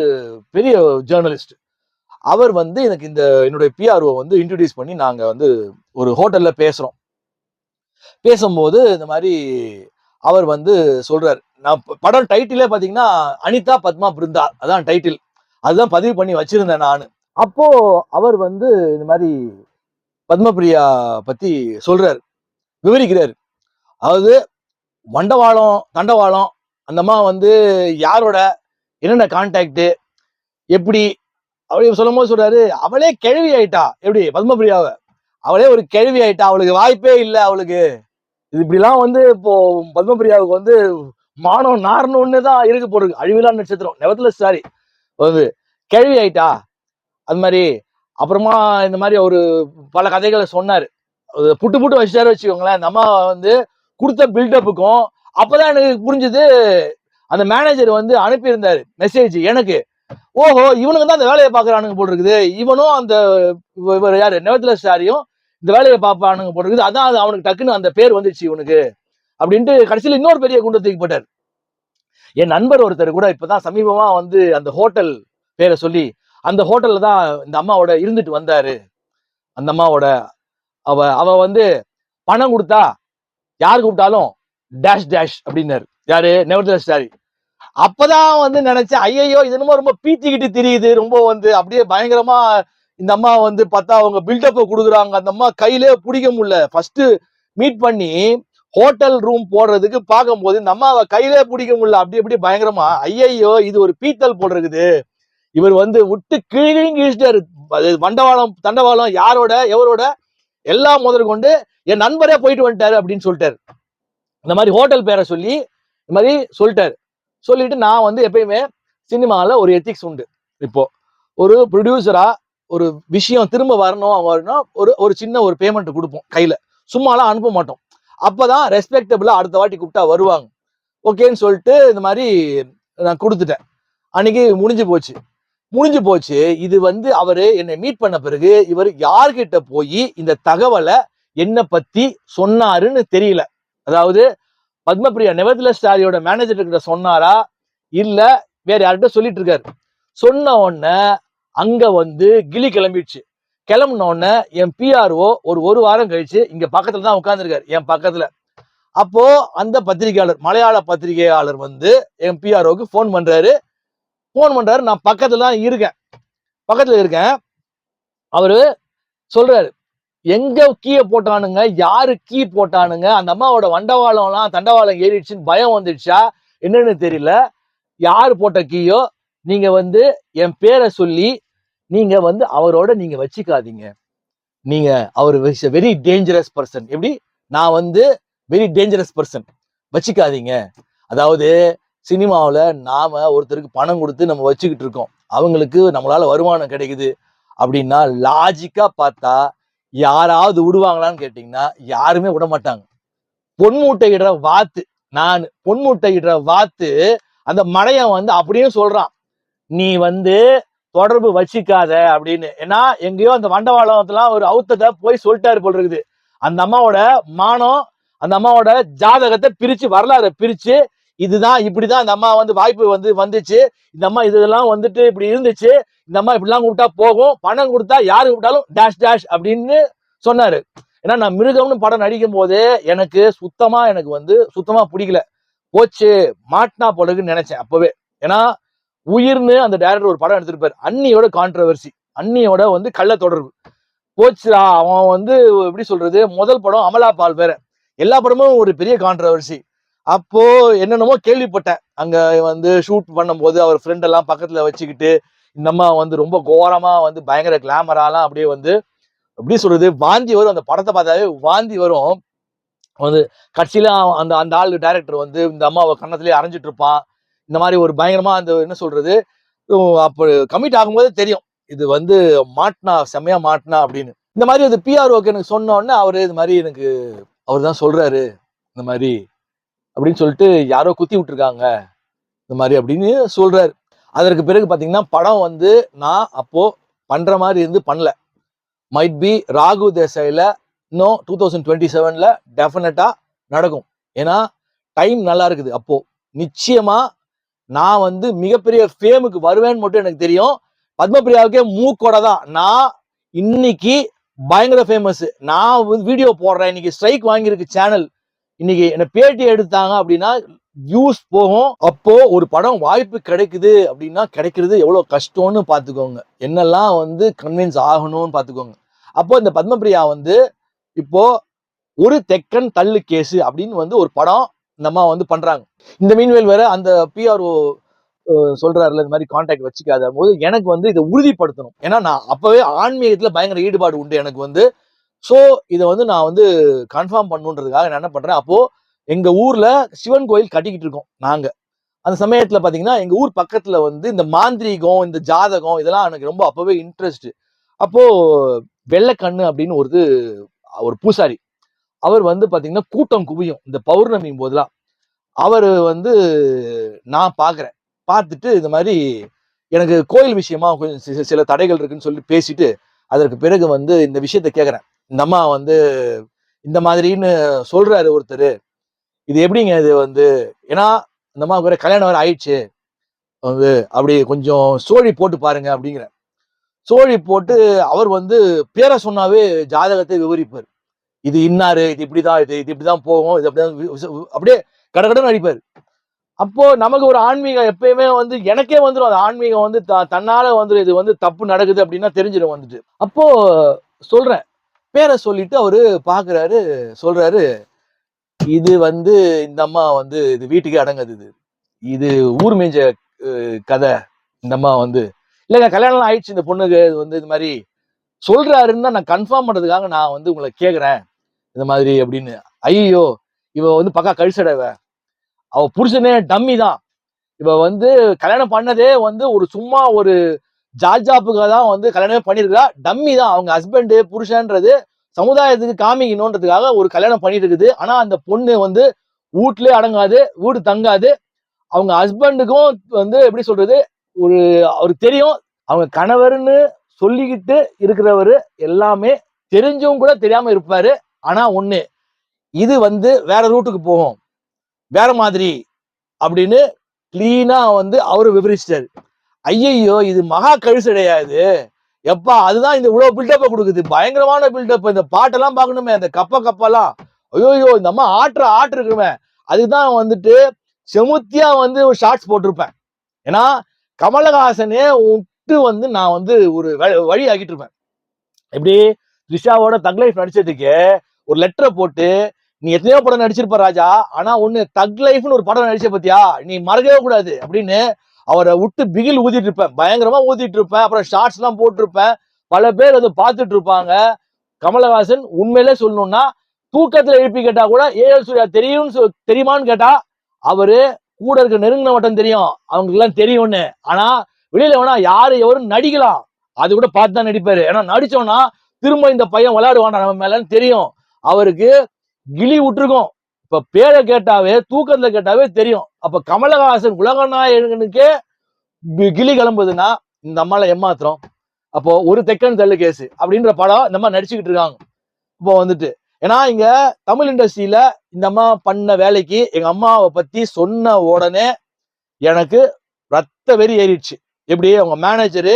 பெரிய ஜேர்னலிஸ்ட். அவர் வந்து எனக்கு இந்த என்னுடைய பிஆர்ஓ வந்து இன்ட்ரோடியூஸ் பண்ணி நாங்க வந்து ஒரு ஹோட்டல்ல பேசுறோம். பேசும்போது இந்த மாதிரி அவர் வந்து சொல்றாரு, நான் படம் டைட்டிலே பாத்தீங்கன்னா அனிதா பத்மா பிருந்தா, அதான் டைட்டில். அதுதான் பதிவு பண்ணி வச்சிருந்தேன் நானு. அப்போ அவர் வந்து இந்த மாதிரி பத்மபிரியா பத்தி சொல்றாரு, விவரிக்கிறாரு. அதாவது வண்டவாளம் தண்டவாளம் அந்த அம்மா வந்து யாரோட என்னென்ன கான்டாக்ட் எப்படி அப்படி சொல்லும் போது சொல்றாரு, அவளே கேள்வி ஆயிட்டா. எப்படி பத்மபிரியாவ அவளே ஒரு கேள்வி ஆயிட்டா, அவளுக்கு வாய்ப்பே இல்லை. அவளுக்கு இது இப்படிலாம் வந்து இப்போ பத்மபிரியாவுக்கு வந்து மானம் நாரணும்னு தான் இருக்கு போடுறது. அழிவிலா நட்சத்திரம் நெவத்துல சாரி வந்து கேள்வி ஆயிட்டா அது மாதிரி. அப்புறமா இந்த மாதிரி ஒரு பல கதைகளை சொன்னாரு. புட்டு புட்டு வச்சுட்டாரு வச்சுக்கோங்களேன். அந்த அம்மா வந்து கொடுத்த பில்டப்புக்கும் அப்பதான் எனக்கு புரிஞ்சது. அந்த மேனேஜர் வந்து அனுப்பியிருந்தாரு மெசேஜ் எனக்கு. ஓஹோ, இவனுக்கு தான் அந்த வேலையை பாக்குறானுங்க போல் இருக்குது. இவனும் அந்த யாரு நெவத்துல சாரியும் இந்த வேலையை பார்ப்பானுங்க போல் இருக்குது. அதான் அது அவனுக்கு டக்குன்னு அந்த பேர் வந்துச்சு இவனுக்கு அப்படின்ட்டு கடைசியில் இன்னொரு பெரிய குண்டை தூக்கி போட்டார். என் நண்பர் ஒருத்தர் கூட இப்பதான் சமீபமா வந்து அந்த ஹோட்டல் பேரை சொல்லி அந்த ஹோட்டல்ல தான் இந்த அம்மாவோட இருந்துட்டு வந்தாரு. அந்த அம்மாவோட அவ வந்து பணம் கொடுத்தா யாரு கூப்பிட்டாலும் டேஷ் டேஷ் அப்படின்னாரு. யாரு நெவர்தலஸ் சாரி. அப்பதான் வந்து நினைச்சேன், ஐயோ இது என்னமோ ரொம்ப பீத்திக்கிட்டு தெரியுது, ரொம்ப வந்து அப்படியே பயங்கரமா இந்த அம்மா வந்து பார்த்தா அவங்க பில்டப்ப கொடுக்குறாங்க. அந்த அம்மா கையிலே பிடிக்க முடியல. ஃபர்ஸ்ட் மீட் பண்ணி ஹோட்டல் ரூம் போடுறதுக்கு பார்க்கும்போது இந்த அம்மாவை கையிலே பிடிக்க முடியல. அப்படி எப்படி பயங்கரமா, ஐயோ இது ஒரு பீத்தல் போல் இருக்குது. இவர் வந்து விட்டு கிழிஞ்சிட்டாரு. வண்டவாளம் தண்டவாளம் யாரோட எவரோட எல்லாம் முதல் கொண்டு என் நண்பரே போயிட்டு வந்துட்டாரு அப்படின்னு சொல்லிட்டாரு. இந்த மாதிரி ஹோட்டல் பேரை சொல்லி இந்த மாதிரி சொல்லிட்டாரு. சொல்லிட்டு நான் வந்து எப்பயுமே சினிமால ஒரு எத்திக்ஸ் உண்டு. இப்போ ஒரு ப்ரொடியூசரா ஒரு விஷயம் திரும்ப வரணும் ஒரு ஒரு சின்ன ஒரு பேமெண்ட் கொடுப்போம் கையில, சும்மாலாம் அனுப்ப மாட்டோம். அப்பதான் ரெஸ்பெக்டபிளா அடுத்த வாட்டி கூப்பிட்டா வருவாங்க. ஓகேன்னு சொல்லிட்டு இந்த மாதிரி நான் கொடுத்துட்டேன். அன்னைக்கு முடிஞ்சு போச்சு. இது வந்து அவரு என்னை மீட் பண்ண பிறகு இவர் யார்கிட்ட போய் இந்த தகவலை என்ன பத்தி சொன்னாருன்னு தெரியல. அதாவது பத்மபிரியா நெவர்தலஸ் ஸ்டாரியோட மேனேஜர் கிட்ட சொன்னாரா இல்ல வேற யார்கிட்ட சொல்லிட்டு இருக்காரு. சொன்ன உடனே அங்க வந்து கிளி கிளம்பிடுச்சு. கிளம்பின உடனே என் பிஆர்ஓ ஒரு வாரம் கழிச்சு இங்க பக்கத்துல தான் உட்கார்ந்துருக்காரு, என் பக்கத்துல. அப்போ அந்த பத்திரிகையாளர், மலையாள பத்திரிகையாளர் வந்து என் பிஆர்ஓக்கு போன் பண்றாரு. நான் பக்கத்துல இருக்கேன். அவரு சொல்றாரு, எங்க கீயை போட்டானுங்க, யாரு கீ போட்டானுங்க, அந்த அம்மாவோட வண்டவாளம்லாம் தண்டவாளம் ஏறிடுச்சுன்னு பயம் வந்துடுச்சா என்னன்னு தெரியல. யாரு போட்ட கீயோ நீங்க வந்து என் பேரை சொல்லி நீங்க வந்து அவரோட நீங்க வச்சுக்காதீங்க. நீங்க அவர் வெரி டேஞ்சரஸ் பர்சன். எப்படி நான் வந்து வெரி டேஞ்சரஸ் பர்சன், வச்சுக்காதீங்க. அதாவது சினிமாவில் நாம ஒருத்தருக்கு பணம் கொடுத்து நம்ம வச்சுக்கிட்டு இருக்கோம், அவங்களுக்கு நம்மளால வருமானம் கிடைக்குது அப்படின்னா லாஜிக்கா பார்த்தா யாராவது விடுவாங்களான்னு கேட்டீங்கன்னா யாருமே விட மாட்டாங்க. பொன்மூட்டையிடுற வாத்து அந்த மடையன் வந்து அப்படியே சொல்றான், நீ வந்து தொடர்பு வச்சிக்காத அப்படின்னு. ஏன்னா எங்கேயோ அந்த வண்டவாளத்துலாம் ஒரு அவுத்தத்தை போய் சொல்லிட்டாரு போல் இருக்குது. அந்த அம்மாவோட மானம், அந்த அம்மாவோட ஜாதகத்தை பிரிச்சு, வரலாறு பிரிச்சு, இதுதான் இப்படிதான் இந்த அம்மா வந்து வாய்ப்பு வந்துச்சு, இந்த அம்மா இதெல்லாம் வந்துட்டு இப்படி இருந்துச்சு, இந்த அம்மா இப்படிலாம் கூப்பிட்டா போகும், பணம் கொடுத்தா யாரு கூப்பிட்டாலும் டேஷ் டேஷ் அப்படின்னு சொன்னாரு. ஏன்னா நான் மிருகம்னு படம் நடிக்கும் போதே எனக்கு சுத்தமா பிடிக்கல. போச்சு மாட்டினா போலன்னு நினைச்சேன் அப்பவே. ஏன்னா உயிர்னு அந்த டைரக்டர் ஒரு படம் எடுத்திருப்பாரு, அண்ணியோட கான்ட்ரவர்சி, அண்ணியோட வந்து கள்ள தொடர்பு போச்சுடா. அவன் வந்து எப்படி சொல்றது, முதல் படம் அமலா பால் வேற, எல்லா படமும் ஒரு பெரிய கான்ட்ரவர்சி. அப்போ என்னென்னமோ கேள்விப்பட்டேன். அங்க வந்து ஷூட் பண்ணும் போது அவர் ஃப்ரெண்ட் எல்லாம் பக்கத்துல வச்சுக்கிட்டு இந்த அம்மா வந்து ரொம்ப கோரமா வந்து பயங்கர கிளாமராலாம் அப்படியே வந்து எப்படி சொல்றது வாந்தி வரும். அந்த படத்தை பார்த்தாவே வாந்தி வரும். வந்து கட்சியில அந்த அந்த ஆளு டைரக்டர் வந்து இந்த அம்மாவை கன்னத்திலேயே அரைஞ்சிட்டு இருப்பான். இந்த மாதிரி ஒரு பயங்கரமா அந்த என்ன சொல்றது அப்போ கமிட் ஆகும்போது தெரியும் இது வந்து மாட்டினா செம்மையா மாட்டினா அப்படின்னு. இந்த மாதிரி அது பிஆர்ஓக்கு எனக்கு சொன்ன உடனே அவரு இது மாதிரி எனக்கு அவர் தான் சொல்றாரு இந்த மாதிரி அப்படின்னு சொல்லிட்டு யாரோ குத்தி விட்டுருக்காங்க இந்த மாதிரி அப்படின்னு சொல்றாரு. அதற்கு பிறகு பாத்தீங்கன்னா படம் வந்து நான் அப்போ பண்ற மாதிரி இருந்து பண்ணல. மைட் பி ராகு தேசாயில இன்னும் 2027 டெஃபினட்டா நடக்கும். ஏன்னா டைம் நல்லா இருக்குது. அப்போ நிச்சயமா நான் வந்து மிகப்பெரிய ஃபேமுக்கு வருவேன்னு மட்டும் எனக்கு தெரியும். பத்மபிரியாவுக்கே மூக்கோட தான் நான் இன்னைக்கு பயங்கர ஃபேமஸ். நான் வீடியோ போடுறேன், இன்னைக்கு ஸ்ட்ரைக் வாங்கியிருக்கு சேனல், இன்னைக்கு என்ன பேட்டி எடுத்தாங்க அப்படின்னா வியூஸ் போகும். அப்போ ஒரு படம் வாய்ப்பு கிடைக்குது அப்படின்னா கிடைக்கிறது எவ்வளவு கஷ்டம்னு பாத்துக்கோங்க. என்னெல்லாம் வந்து கன்வின்ஸ் ஆகணும்னு பாத்துக்கோங்க. அப்போ இந்த பத்மபிரியா வந்து இப்போ ஒரு தெக்கன் தள்ளு கேஸ் அப்படின்னு வந்து ஒரு படம் இந்த அம்மா வந்து பண்றாங்க. இந்த மீன்வேல் வேற அந்த பிஆர்ஓ சொல்றாருல இந்த மாதிரி கான்டாக்ட் வச்சுக்காத போது எனக்கு வந்து இதை உறுதிப்படுத்தணும். ஏன்னா நான் அப்பவே ஆன்மீகத்துல பயங்கர ஈடுபாடு உண்டு எனக்கு வந்து. ஸோ இதை வந்து நான் வந்து கன்ஃபார்ம் பண்ணுன்றதுக்காக நான் என்ன பண்றேன், அப்போ எங்க ஊர்ல சிவன் கோயில் கட்டிக்கிட்டு இருக்கோம் நாங்க. அந்த சமயத்துல பாத்தீங்கன்னா எங்க ஊர் பக்கத்துல வந்து இந்த மாந்திரீகம் இந்த ஜாதகம் இதெல்லாம் எனக்கு ரொம்ப அப்பவே இன்ட்ரெஸ்ட். அப்போ வெள்ளைக்கண்ணு அப்படின்னு ஒரு பூசாரி அவர் வந்து பாத்தீங்கன்னா கூட்டம் குவியும் இந்த பௌர்ணமி போதெல்லாம். அவர் வந்து நான் பாக்குறேன், பார்த்துட்டு இந்த மாதிரி எனக்கு கோயில் விஷயமா கொஞ்சம் சில தடைகள் இருக்குன்னு சொல்லி பேசிட்டு அதற்கு பிறகு வந்து இந்த விஷயத்த கேட்கறேன். இந்த அம்மா வந்து இந்த மாதிரின்னு சொல்றாரு ஒருத்தர், இது எப்படிங்க இது வந்து, ஏன்னா இந்த அம்மா வேற கல்யாணம் வேற ஆயிடுச்சு வந்து அப்படி கொஞ்சம் சோழி போட்டு பாருங்க அப்படிங்கிற. சோழி போட்டு அவர் வந்து பேரை சொன்னாவே ஜாதகத்தை விவரிப்பார். இது இன்னாரு, இது இப்படிதான், இது இப்படிதான் போகும், இது அப்படிதான் அப்படியே கடகடன்னு அடிப்பாரு. அப்போ நமக்கு ஒரு ஆன்மீகம் எப்பயுமே வந்து எனக்கே வந்துடும். அது ஆன்மீகம் வந்து தன்னால வந்துடும். இது வந்து தப்பு நடக்குது அப்படின்னா தெரிஞ்சிடும் வந்துட்டு. அப்போ சொல்றேன், பேரை சொல்லிட்டு அவரு பாக்குறாரு, சொல்றாரு இது வந்து இந்த அம்மா வந்து இது வீட்டுக்கே அடங்காது, இது ஊர் மேஞ்ச கதை. இந்த அம்மா வந்து இல்லைங்க கல்யாணம் ஆயிடுச்சு இந்த பொண்ணுக்கு, இது வந்து இது மாதிரி சொல்றாருன்னு தான் நான் கன்ஃபார்ம் பண்றதுக்காக நான் வந்து உங்களை கேக்குறேன் இந்த மாதிரி அப்படின்னு. ஐயோ இவ வந்து பக்கா கழிச்சடவ, அவ புருஷனே டம்மி தான், இவ வந்து கல்யாணம் பண்ணதே வந்து ஒரு சும்மா ஒரு ஜாஜாப்புக்காக தான் வந்து கல்யாணமே பண்ணிருக்கா, டம்மி தான். அவங்க ஹஸ்பண்ட் புருஷன்றது சமுதாயத்துக்கு காமிக்கணுன்றதுக்காக ஒரு கல்யாணம் பண்ணிட்டு இருக்குது. ஆனா அந்த பொண்ணு வந்து வீட்லயே அடங்காது, வீடு தங்காது. அவங்க ஹஸ்பண்டுக்கும் வந்து எப்படி சொல்றது ஒரு அவருக்கு தெரியும், அவங்க கணவர்னு சொல்லிக்கிட்டு இருக்கிறவரு எல்லாமே தெரிஞ்சவங்க கூட தெரியாம இருப்பாரு. ஆனா ஒண்ணு, இது வந்து வேற ரூட்டுக்கு போகும் வேற மாதிரி அப்படின்னு கிளீனா வந்து அவரு விவரிச்சிட்டாரு. ஐயையோ இது மகா கழுசடையாது எப்பா, அதுதான் இந்த இவ்வளவு பில்டப்பை கொடுக்குது, பயங்கரமான பில்டப். இந்த பாட்டெல்லாம் பார்க்கணுமே, அந்த கப்பெல்லாம் ஐயோ இந்த அம்மா ஆட்டு இருக்குமே, அதுதான் வந்துட்டு செமுத்தியா வந்து ஒரு ஷார்ட்ஸ் போட்டிருப்பேன். ஏன்னா கமலஹாசனே விட்டு வந்து நான் வந்து ஒரு வழி ஆக்கிட்டு இருப்பேன். எப்படி த்ரிஷாவோட தக் லைஃப் நடிச்சதுக்கு ஒரு லெட்டரை போட்டு, நீ எத்தனையோ படம் நடிச்சிருப்ப ராஜா, ஆனா ஒண்ணு தக் லைஃப்னு ஒரு படம் நடிச்ச பத்தியா, நீ மறக்கவே கூடாது அப்படின்னு அவரை விட்டு பிகில் ஊதிட்டு இருப்பேன், பயங்கரமா ஊதிட்டு இருப்பேன். அப்புறம் ஷார்ட்ஸ் எல்லாம் போட்டிருப்பேன். பல பேர் அதை பார்த்துட்டு இருப்பாங்க. கமலஹாசன் உண்மையிலே சொல்லணும்னா தூக்கத்துல எழுப்பி கேட்டா கூட ஏஎல் சூர்யா தெரியுமான்னு கேட்டா அவரு கூட இருக்க நெருங்கின வட்டம் தெரியும், அவங்களுக்கு எல்லாம் தெரியும்னு. ஆனா வெளியில வேணா யாரு எவரும் நடிக்கலாம், அது கூட பார்த்து தான் நடிப்பாரு. ஏன்னா நடிச்சோம்னா திரும்ப இந்த பையன் விளையாடுவான் நம்ம மேலன்னு தெரியும். அவருக்கு கிளி விட்டுருக்கும். இப்ப பேரை கேட்டாவே தூக்கத்துல கேட்டாவே தெரியும். அப்ப கமலஹாசன் உலகநாயகனுக்கே கிளி கிளம்புதுன்னா இந்த அம்மால ஏமாத்திரம். அப்போ ஒரு தெக்கன் தள்ளு கேஸ் அப்படின்ற படம் இந்த அம்மா நடிச்சுக்கிட்டு இருக்காங்க இப்போ வந்துட்டு. ஏன்னா இங்க தமிழ் இண்டஸ்ட்ரியில இந்த அம்மா பண்ண வேலைக்கு எங்க அம்மாவை பத்தி சொன்ன உடனே எனக்கு ரத்த வெறி ஏறிடுச்சு. எப்படி அவங்க மேனேஜரு,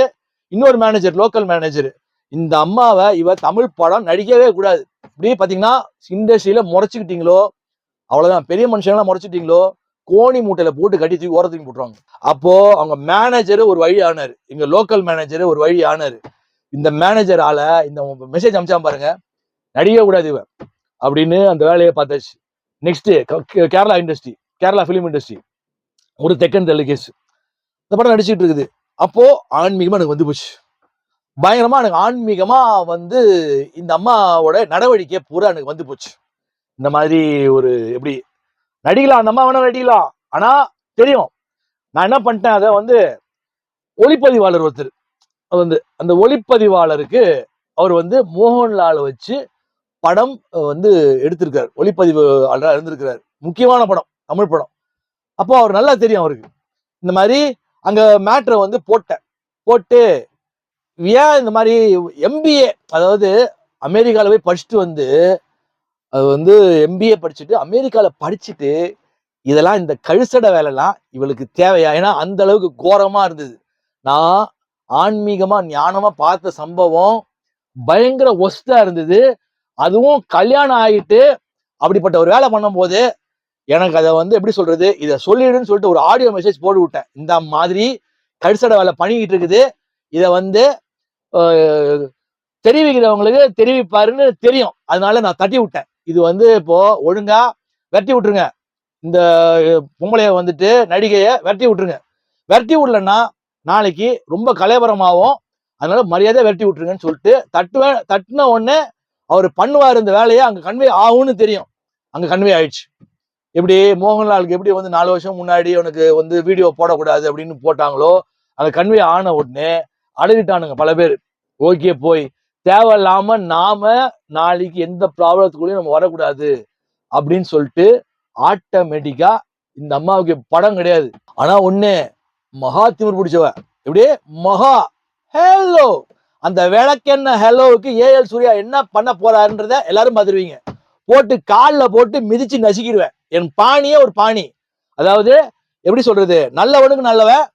இன்னொரு மேனேஜர், லோக்கல் மேனேஜர், இந்த அம்மாவை இவ தமிழ் படம் நடிக்கவே கூடாது, இப்படி பாத்தீங்கன்னா இண்டஸ்ட்ரியில முறைச்சுக்கிட்டீங்களோ அவ்வளவுதான், பெரிய மனுஷங்களாம் முறைச்சிட்டீங்களோ கோணி மூட்டையில போட்டு கட்டி தூக்கி ஓரத்துக்கு போட்டுருவாங்க. அப்போ அவங்க மேனேஜர் ஒரு வழி ஆனாரு, எங்க லோக்கல் மேனேஜர் ஒரு வழி ஆனாரு. இந்த மேனேஜரால இந்த மெசேஜ் அமிச்சா பாருங்க, நடிக்க கூடாது இவ அப்படின்னு அந்த வேலையை பார்த்தாச்சு. Next Kerala industry, Kerala film industry, ஒரு தெக்கன் தள்ளு கேஸ் இந்த படம் நடிச்சுட்டு இருக்குது. அப்போ ஆன்மீகமா எனக்கு வந்து போச்சு. பயங்கரமா எனக்கு ஆன்மீகமா வந்து இந்த அம்மாவோட நடவடிக்கை பூரா எனக்கு வந்து போச்சு. இந்த மாதிரி ஒரு எப்படி நடிக்கலாம், அந்த அம்மா வேணா நடிக்கலாம். ஆனா தெரியும். நான் என்ன பண்ணிட்டேன், அதை வந்து ஒளிப்பதிவாளர் ஒருத்தர் வந்து அந்த ஒளிப்பதிவாளருக்கு அவர் வந்து மோகன்லால் வச்சு படம் வந்து எடுத்திருக்காரு. ஒளிப்பதிவாளராக இருந்திருக்கிறார். முக்கியமான படம், தமிழ் படம். அப்போ அவர் நல்லா தெரியும் அவருக்கு. இந்த மாதிரி அங்க மேட்ரை வந்து போட்டு ஏன் இந்த மாதிரி எம்பிஏ, அதாவது அமெரிக்கால போய் படிச்சுட்டு வந்து அது வந்து எம்பிஏ படிச்சுட்டு அமெரிக்கால படிச்சுட்டு இதெல்லாம் இந்த கழுசடை வேலைலாம் இவளுக்கு தேவையா? ஏன்னா அந்த அளவுக்கு கோரமா இருந்தது. நான் ஆன்மீகமா ஞானமா பார்த்த சம்பவம் பயங்கர ஒஸ்டா இருந்தது. அதுவும் கல்யாணம் ஆகிட்டு அப்படிப்பட்ட ஒரு வேலை பண்ணும் போது எனக்கு அதை வந்து எப்படி சொல்றது, இதை சொல்லிடுன்னு சொல்லிட்டு ஒரு ஆடியோ மெசேஜ் போட்டு விட்டேன். இந்த மாதிரி கழுசடை வேலை பண்ணிக்கிட்டு இருக்குது, இதை வந்து தெரிவிக்கிறவங்களுக்கு தெரிவிப்பாருன்னு தெரியும். அதனால நான் தட்டி விட்டேன். இது வந்து இப்போ ஒழுங்கா வெட்டி விட்டுருங்க, இந்த பொம்பளைய வந்துட்டு நடிகைய வெட்டி விட்டுருங்க. வெட்டி விடலன்னா நாளைக்கு ரொம்ப கலைவரமாகவும், அதனால மரியாதையா வெட்டி விட்டுருங்கன்னு சொல்லிட்டு தட்டுன உடனே அவர் பண்ணுவார் இந்த வேலையை. அங்க கன்வே ஆகும்னு தெரியும், அங்க கன்வே ஆயிடுச்சு. எப்படி மோகன்லாலுக்கு எப்படி வந்து 4 வருஷம் முன்னாடி அவனுக்கு வந்து வீடியோ போடக்கூடாது அப்படின்னு போட்டாங்களோ, அந்த கன்வே ஆன உடனே அழுகிட்டானுங்க பல பேர். ஓகே, போய் தேவையில்லாம நாம நாளைக்கு எந்த ப்ராப்ளத்துக்குள்ளேயும் நம்ம வரக்கூடாது அப்படின்னு சொல்லிட்டு ஆட்டோமேட்டிக்கா இந்த அம்மாவுக்கு படம் கிடையாது. ஆனா ஒண்ணு, மகா திமிர் பிடிச்சவ. எப்படியே மகா ஹலோ, அந்த விளக்கென்ன ஹலோவுக்கு ஏஎல் சூர்யா என்ன பண்ண போறாருன்றத எல்லாரும் பார்த்துருவீங்க. போட்டு காலில் போட்டு மிதிச்சு நசுக்கிடுவேன். என் பாணியே ஒரு பாணி. அதாவது எப்படி சொல்றது, நல்லவனுக்கு நல்லவன்,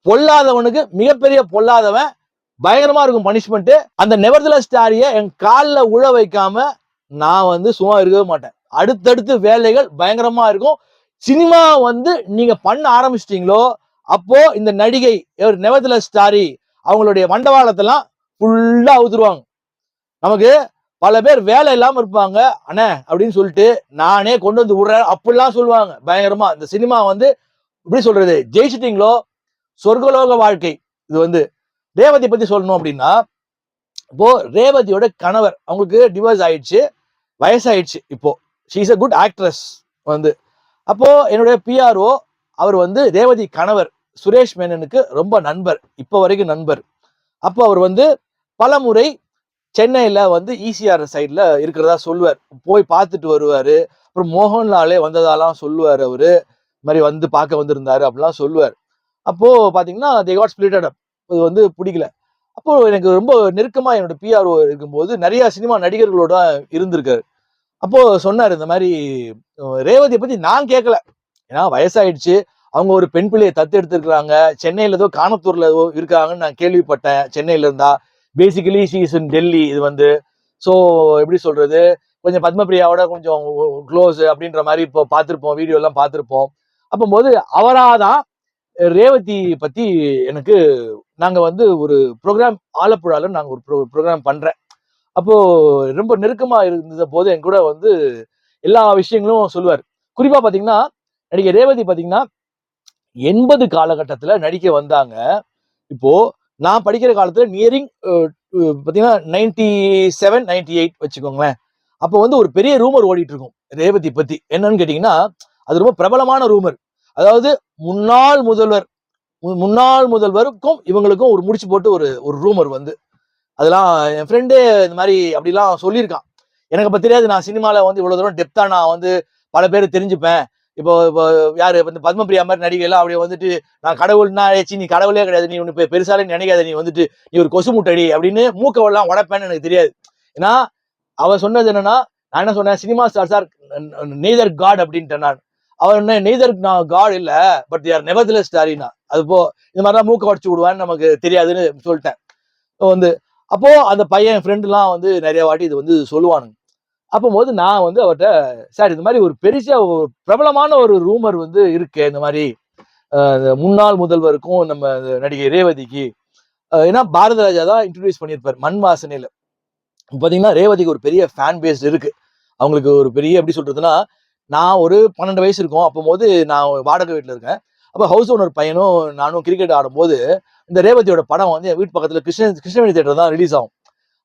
பொல்லாதவனுக்கு மிகப்பெரிய பொல்லாதவன். பயங்கரமா இருக்கும் பனிஷ்மெண்ட். அந்த நெவர்தலெஸ் ஸ்டாரிய என் காலில் உழ வைக்காம நான் வந்து சும்மா இருக்கவே மாட்டேன். அடுத்தடுத்து வேலைகள் பயங்கரமா இருக்கும். சினிமா வந்து நீங்க பண்ண ஆரம்பிச்சிட்டீங்களோ அப்போ இந்த நடிகை நெவர்தலெஸ் ஸ்டாரி அவங்களுடைய வண்டவாளத்தெல்லாம் ஃபுல்லா அவுத்துருவாங்க. நமக்கு பல பேர் வேலை இல்லாம இருப்பாங்க, அண்ணே அப்படின்னு சொல்லிட்டு நானே கொண்டு வந்து விடுறேன் அப்படிலாம் சொல்லுவாங்க. பயங்கரமா இந்த சினிமா வந்து எப்படி சொல்றது, ஜெயிச்சிட்டீங்களோ சொர்க்கலோக வாழ்க்கை. இது வந்து ரேவதி பத்தி சொல்லணும் அப்படின்னா, இப்போ ரேவதியோட கணவர், அவங்களுக்கு டிவோர்ஸ் ஆயிடுச்சு, வயசாயிடுச்சு. இப்போ she is a good actress வந்து. அப்போ என்னுடைய பிஆர்ஓ அவர் வந்து ரேவதி கணவர் சுரேஷ் மேனனுக்கு ரொம்ப நண்பர், இப்போ வரைக்கும் நண்பர். அப்போ அவர் வந்து பல முறை சென்னையில வந்து ஈசிஆர் சைட்ல இருக்கிறதா சொல்லுவார், போய் பார்த்துட்டு வருவாரு. அப்புறம் மோகன்லாலே வந்ததாலாம் சொல்லுவார். அவரு இந்த மாதிரி வந்து பார்க்க வந்திருந்தாரு அப்படிலாம் சொல்லுவார். அப்போ பாத்தீங்கன்னா தே காட் ஸ்பிளிட்டட் அப். அது வந்து பிடிக்கல. அப்போ எனக்கு ரொம்ப நெருக்கமா என்னோட பிஆர்ஓ இருக்கும்போது நிறைய சினிமா நடிகர்களோட இருந்திருக்காரு. அப்போ சொன்னாரு இந்த மாதிரி ரேவதியை பத்தி நான் கேட்கல, ஏன்னா வயசாயிடுச்சு, அவங்க ஒரு பெண் பிள்ளையை தத்து எடுத்திருக்கிறாங்க, சென்னையில ஏதோ காணத்தூர்ல ஏதோ இருக்காங்கன்னு நான் கேள்விப்பட்டேன். சென்னையில இருந்தா basically she is in Delhi. இது வந்து ஸோ எப்படி சொல்றது, கொஞ்சம் பத்மபிரியாவோட கொஞ்சம் க்ளோஸ் அப்படின்ற மாதிரி இப்போ பார்த்துருப்போம், வீடியோ எல்லாம் பார்த்துருப்போம். அப்போது அவராதான் ரேவதி பத்தி எனக்கு, நாங்க வந்து ஒரு ப்ரோக்ராம் ஆலப்புழால நாங்க ஒரு ப்ரோக்ராம் பண்றேன். அப்போ ரொம்ப நெருக்கமா இருந்த போது என் கூட வந்து எல்லா விஷயங்களும் சொல்லுவார். குறிப்பா பாத்தீங்கன்னா நடிகை ரேவதி பாத்தீங்கன்னா 80 காலகட்டத்துல நடிக்க வந்தாங்க. இப்போ நான் படிக்கிற காலத்துல நியரிங் பாத்தீங்கன்னா 97 98 வச்சுக்கோங்களேன். அப்போ வந்து ஒரு பெரிய ரூமர் ஓடிட்டு இருக்கும் ரேவதி பத்தி. என்னன்னு கேட்டீங்கன்னா, அது ரொம்ப பிரபலமான ரூமர். அதாவது முன்னாள் முதல்வருக்கும் இவங்களுக்கும் ஒரு முடிச்சு போட்டு ஒரு ரூமர் வந்து, அதெல்லாம் என் ஃப்ரெண்டு இந்த மாதிரி அப்படிலாம் சொல்லியிருக்கான். எனக்கு அப்ப தெரியாது, நான் சினிமால வந்து இவ்வளவு தூரம் டெப்தா நான் வந்து பல பேர் தெரிஞ்சுப்பேன். இப்போ யாரு இந்த பத்மபிரியா மாதிரி நடிகை எல்லாம் அப்படியே வந்துட்டு நான் கடவுள்னா ஏச்சி நீ கடவுளே கிடையாது, நீ ஒன்று பெருசாலே நினைக்காத, நீ வந்துட்டு நீ ஒரு கொசு முட்டடி அப்படின்னு மூக்கவெல்லாம் உடைப்பேன்னு எனக்கு தெரியாது. ஏன்னா அவ சொன்னது என்னன்னா, நான் என்ன சொன்னேன், cinema stars are neither god அப்படின்ட்டேன் நான். அவன் என்ன நெய்தர் காட் இல்ல, பட் யார் நெவர்தலெஸ் ஸ்டாரினா, அது போ இந்த மாதிரிலாம் மூக்க உடச்சு விடுவான்னு நமக்கு தெரியாதுன்னு சொல்லிட்டேன் வந்து. அப்போ அந்த பையன் ஃப்ரெண்ட் எல்லாம் வந்து நிறைய வாட்டி இது வந்து சொல்லுவானுங்க. அப்போது நான் வந்து அவர்கிட்ட, சார் இந்த மாதிரி ஒரு பெரிய ஒரு பிரபலமான ஒரு ரூமர் வந்து இருக்கு, இந்த மாதிரி முன்னாள் முதல்வருக்கும் நம்ம நடிகை ரேவதிக்கு, ஏன்னா பாரத ராஜா தான் இன்ட்ரோடியூஸ் பண்ணியிருப்பார் மண் வாசனையில. பாத்தீங்கன்னா ரேவதிக்கு ஒரு பெரிய ஃபேன் பேஸ் இருக்கு. அவங்களுக்கு ஒரு பெரிய எப்படி சொல்றதுன்னா, நான் ஒரு 12 வயசு இருக்கும் அப்போது நான் வாடகை வீட்டுல இருக்கேன். அப்ப ஹவுஸ் ஓனர் பையனும் நானும் கிரிக்கெட் ஆடும்போது இந்த ரேவதியோட படம் வந்து என் வீட்டு பக்கத்துல கிருஷ்ணவேணி தியேட்டர் தான் ரிலீஸ் ஆகும்.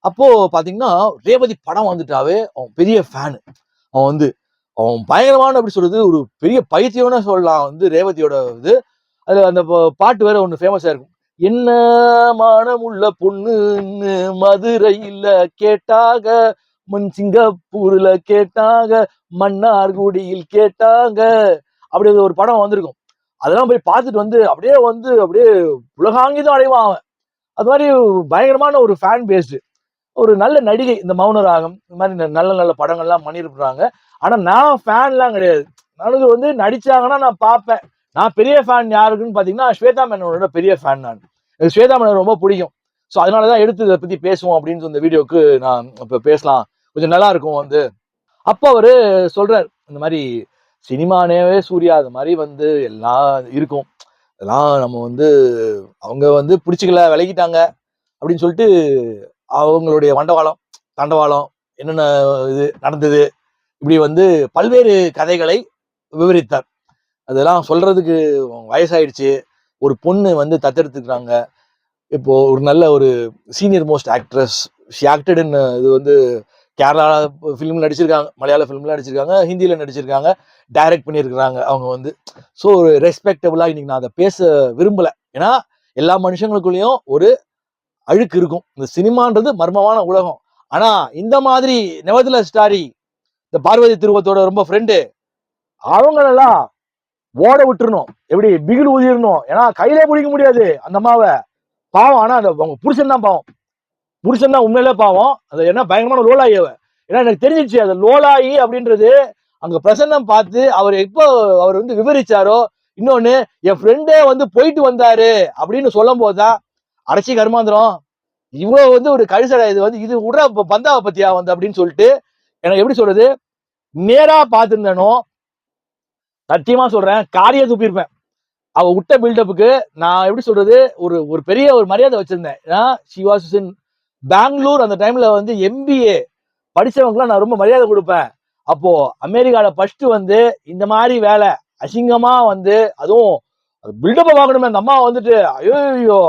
அப்போ பாத்தீங்கன்னா ரேவதி படம் வந்துட்டாவே அவன் பெரிய ஃபேனு. அவன் வந்து அவன் பயங்கரமான எப்படி சொல்றது ஒரு பெரிய பைத்தியம்னு சொல்லலாம் வந்து ரேவதியோட இது. அதுல அந்த பாட்டு வேற ஒண்ணு ஃபேமஸா இருக்கும். என்ன மானமுள்ள பொண்ணுன்னு மதுரையில கேட்டாக, சிங்கப்பூர்ல கேட்டாங்க, மன்னார்குடியில் கேட்டாங்க, அப்படி ஒரு படம் வந்திருக்கும். அதெல்லாம் போய் பார்த்துட்டு வந்து அப்படியே உலகாங்கிதம் அடைவான் அவன். அது மாதிரி பயங்கரமான ஒரு ஃபேன் பேஸ்டு. ஒரு நல்ல நடிகை இந்த மௌனராகம், இந்த மாதிரி நல்ல நல்ல படங்கள்லாம் பண்ணியிருப்பாங்க. ஆனா நான் ஃபேன்லாம் கிடையாது. எனக்கு வந்து நடிச்சாங்கன்னா நான் பார்ப்பேன். நான் பெரிய ஃபேன் யாருக்குன்னு பாத்தீங்கன்னா ஸ்வேதா மேனனோட பெரிய ஃபேன் நான். எனக்கு ஸ்வேதா மேனன் ரொம்ப பிடிக்கும். ஸோ அதனாலதான் எடுத்து இதை பத்தி பேசுவோம் அப்படின்னு இந்த வீடியோக்கு நான் இப்ப பேசலாம், கொஞ்சம் நல்லா இருக்கும் வந்து. அப்போ அவரு சொல்றாரு இந்த மாதிரி சினிமானேவே சூர்யா அது மாதிரி வந்து எல்லாம் இருக்கும், அதெல்லாம் நம்ம வந்து அவங்க வந்து பிடிச்சிக்கல விலகிட்டாங்க அப்படின்னு சொல்லிட்டு அவங்களுடைய வண்டவாளம் தண்டவாளம் என்னென்ன இது நடந்தது இப்படி வந்து பல்வேறு கதைகளை விவரித்தார். அதெல்லாம் சொல்றதுக்கு வயசாயிடுச்சு. ஒரு பொண்ணு வந்து தத்தெடுத்துக்கிறாங்க. இப்போ ஒரு நல்ல ஒரு senior most actress, she acted இன் இது வந்து கேரளா ஃபிலிம் நடிச்சிருக்காங்க, மலையாள ஃபிலிம்ல நடிச்சிருக்காங்க, ஹிந்தியில நடிச்சிருக்காங்க, டைரக்ட் பண்ணியிருக்கிறாங்க அவங்க வந்து. ஸோ ஒரு ரெஸ்பெக்டபுளா இன்னைக்கு நான் அதை பேச விரும்பல. ஏன்னா எல்லா மனுஷங்களுக்குள்ளேயும் ஒரு அழுக்கு இருக்கும். இந்த சினிமான்றது மர்மமான உலகம். ஆனா இந்த மாதிரி நெவர்திலெஸ் ஸ்டாரி, இந்த பார்வதி திருவத்தோட ரொம்ப ஃப்ரெண்டு, அவங்களெல்லாம் ஓட விட்டுறணும். எப்படி பிகில் ஊதிடணும். ஏன்னா கையிலே பிடிக்க முடியாது அந்த அம்மாவை. பாவம். ஆனா அந்த அவங்க புருஷன் தான் பாவம். புருஷன் தான் உண்மையிலே பாவம். அது என்ன பயங்கரமான லோலாயி அவ. ஏன்னா எனக்கு தெரிஞ்சிச்சு அது லோலாயி அப்படின்றது. அங்க பிரசன்னம் பார்த்து அவர் எப்போ அவர் வந்து விவரிச்சாரோ, இன்னொன்னு என் ஃப்ரெண்டே வந்து போயிட்டு வந்தாரு அப்படின்னு சொல்லும் போதுதான் அடைச்சி கருமாந்திரம், இவ்வளவு வந்து ஒரு கழிசடை இது வந்து இது விடுற பந்தாவை பத்தியா வந்து அப்படின்னு சொல்லிட்டு எனக்கு எப்படி சொல்றது, நேரா பார்த்திருந்தேனோ சத்தியமா சொல்றேன் காரிய துப்பிருப்பேன். அவ விட்ட பில்டப்புக்கு நான் எப்படி சொல்றது ஒரு ஒரு பெரிய ஒரு மரியாதை வச்சிருந்தேன். ஏன்னா ஷி வாஸ் இன் பெங்களூர். அந்த டைம்ல வந்து MBA படிச்சவங்கலாம் நான் ரொம்ப மரியாதை கொடுப்பேன். அப்போ அமெரிக்கால ஃபர்ஸ்ட் வந்து இந்த மாதிரி வேலை அசிங்கமா வந்து அதுவும் பில்டப்பை பார்க்கணுமே அந்த அம்மா வந்துட்டு, ஐயோ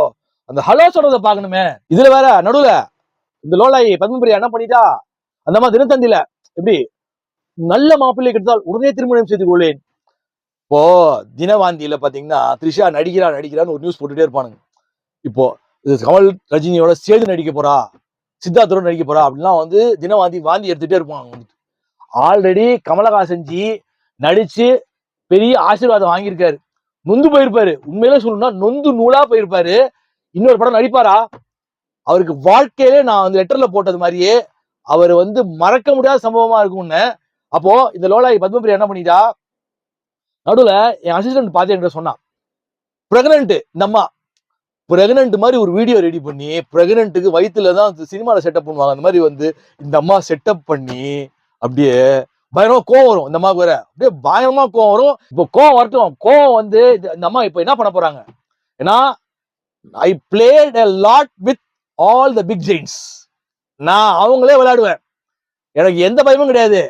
அந்த ஹலோ சொல்றதை பார்க்கணுமே. இதுல வேற நடுவுல இந்த லோலாயி பத்மபிரியா என்ன பண்ணிட்டா, அந்த அம்மா தினத்தந்தில எப்படி நல்ல மாப்பிள்ளை கிடைத்தால் உடனே திருமணம் செய்து கொள்ளேன். இப்போ தினவாந்தியில பாத்தீங்கன்னா த்ரிஷா நடிக்கிறான்னு ஒரு நியூஸ் போட்டுட்டே இருப்பானுங்க. இப்போ கமல் ரஜினியோட சேர்ந்து நடிக்க போறா, சித்தார்த்தோட நடிக்க போறா அப்படின்லாம் வந்து வாந்தி எடுத்துட்டே இருப்பாங்க. ஆல்ரெடி கமலஹாசன் ஜி நடிச்சு பெரிய ஆசீர்வாதம் வாங்கியிருக்காரு. நொந்து போயிருப்பாரு. உண்மையிலே சொல்லணும்னா நொந்து நூலா போயிருப்பாரு. இன்னொரு படம் நடிப்பாரா? அவருக்கு வாழ்க்கையிலே நான் வந்து லெட்டர்ல போட்டது மாதிரியே அவர் வந்து மறக்க முடியாத சம்பவமா இருக்கும்னு. அப்போ இந்த லோலாயி பத்மபிரியா என்ன பண்ணிட்டா, நடுவுல என் அசிஸ்டன்ட் பார்த்து என்கிட்ட சொன்னான், பிரெக்னன்ட் இந்த அம்மா பிரெக்னன்ட் மாதிரி ஒரு வீடியோ ரெடி பண்ணி, பிரெக்னன்ட்டுக்கு வயிற்றுல தான் சினிமாவில் செட்டப் பண்ணுவாங்க, அந்த மாதிரி வந்து இந்த அம்மா செட்டப் பண்ணி அப்படியே பயங்கரமா கோவம் வரும். இந்த அம்மாவுக்கு வேற அப்படியே பயங்கரமா கோவம் வரும். இப்போ கோவம் வரட்டும், கோவம் வந்து இந்த அம்மா இப்போ என்ன பண்ண போறாங்க, ஏன்னா ஐ plate a lot with all the big giants. நான் அவங்களே விளையாடுவேன், எனக்கு எந்த பயமும் கிடையாது.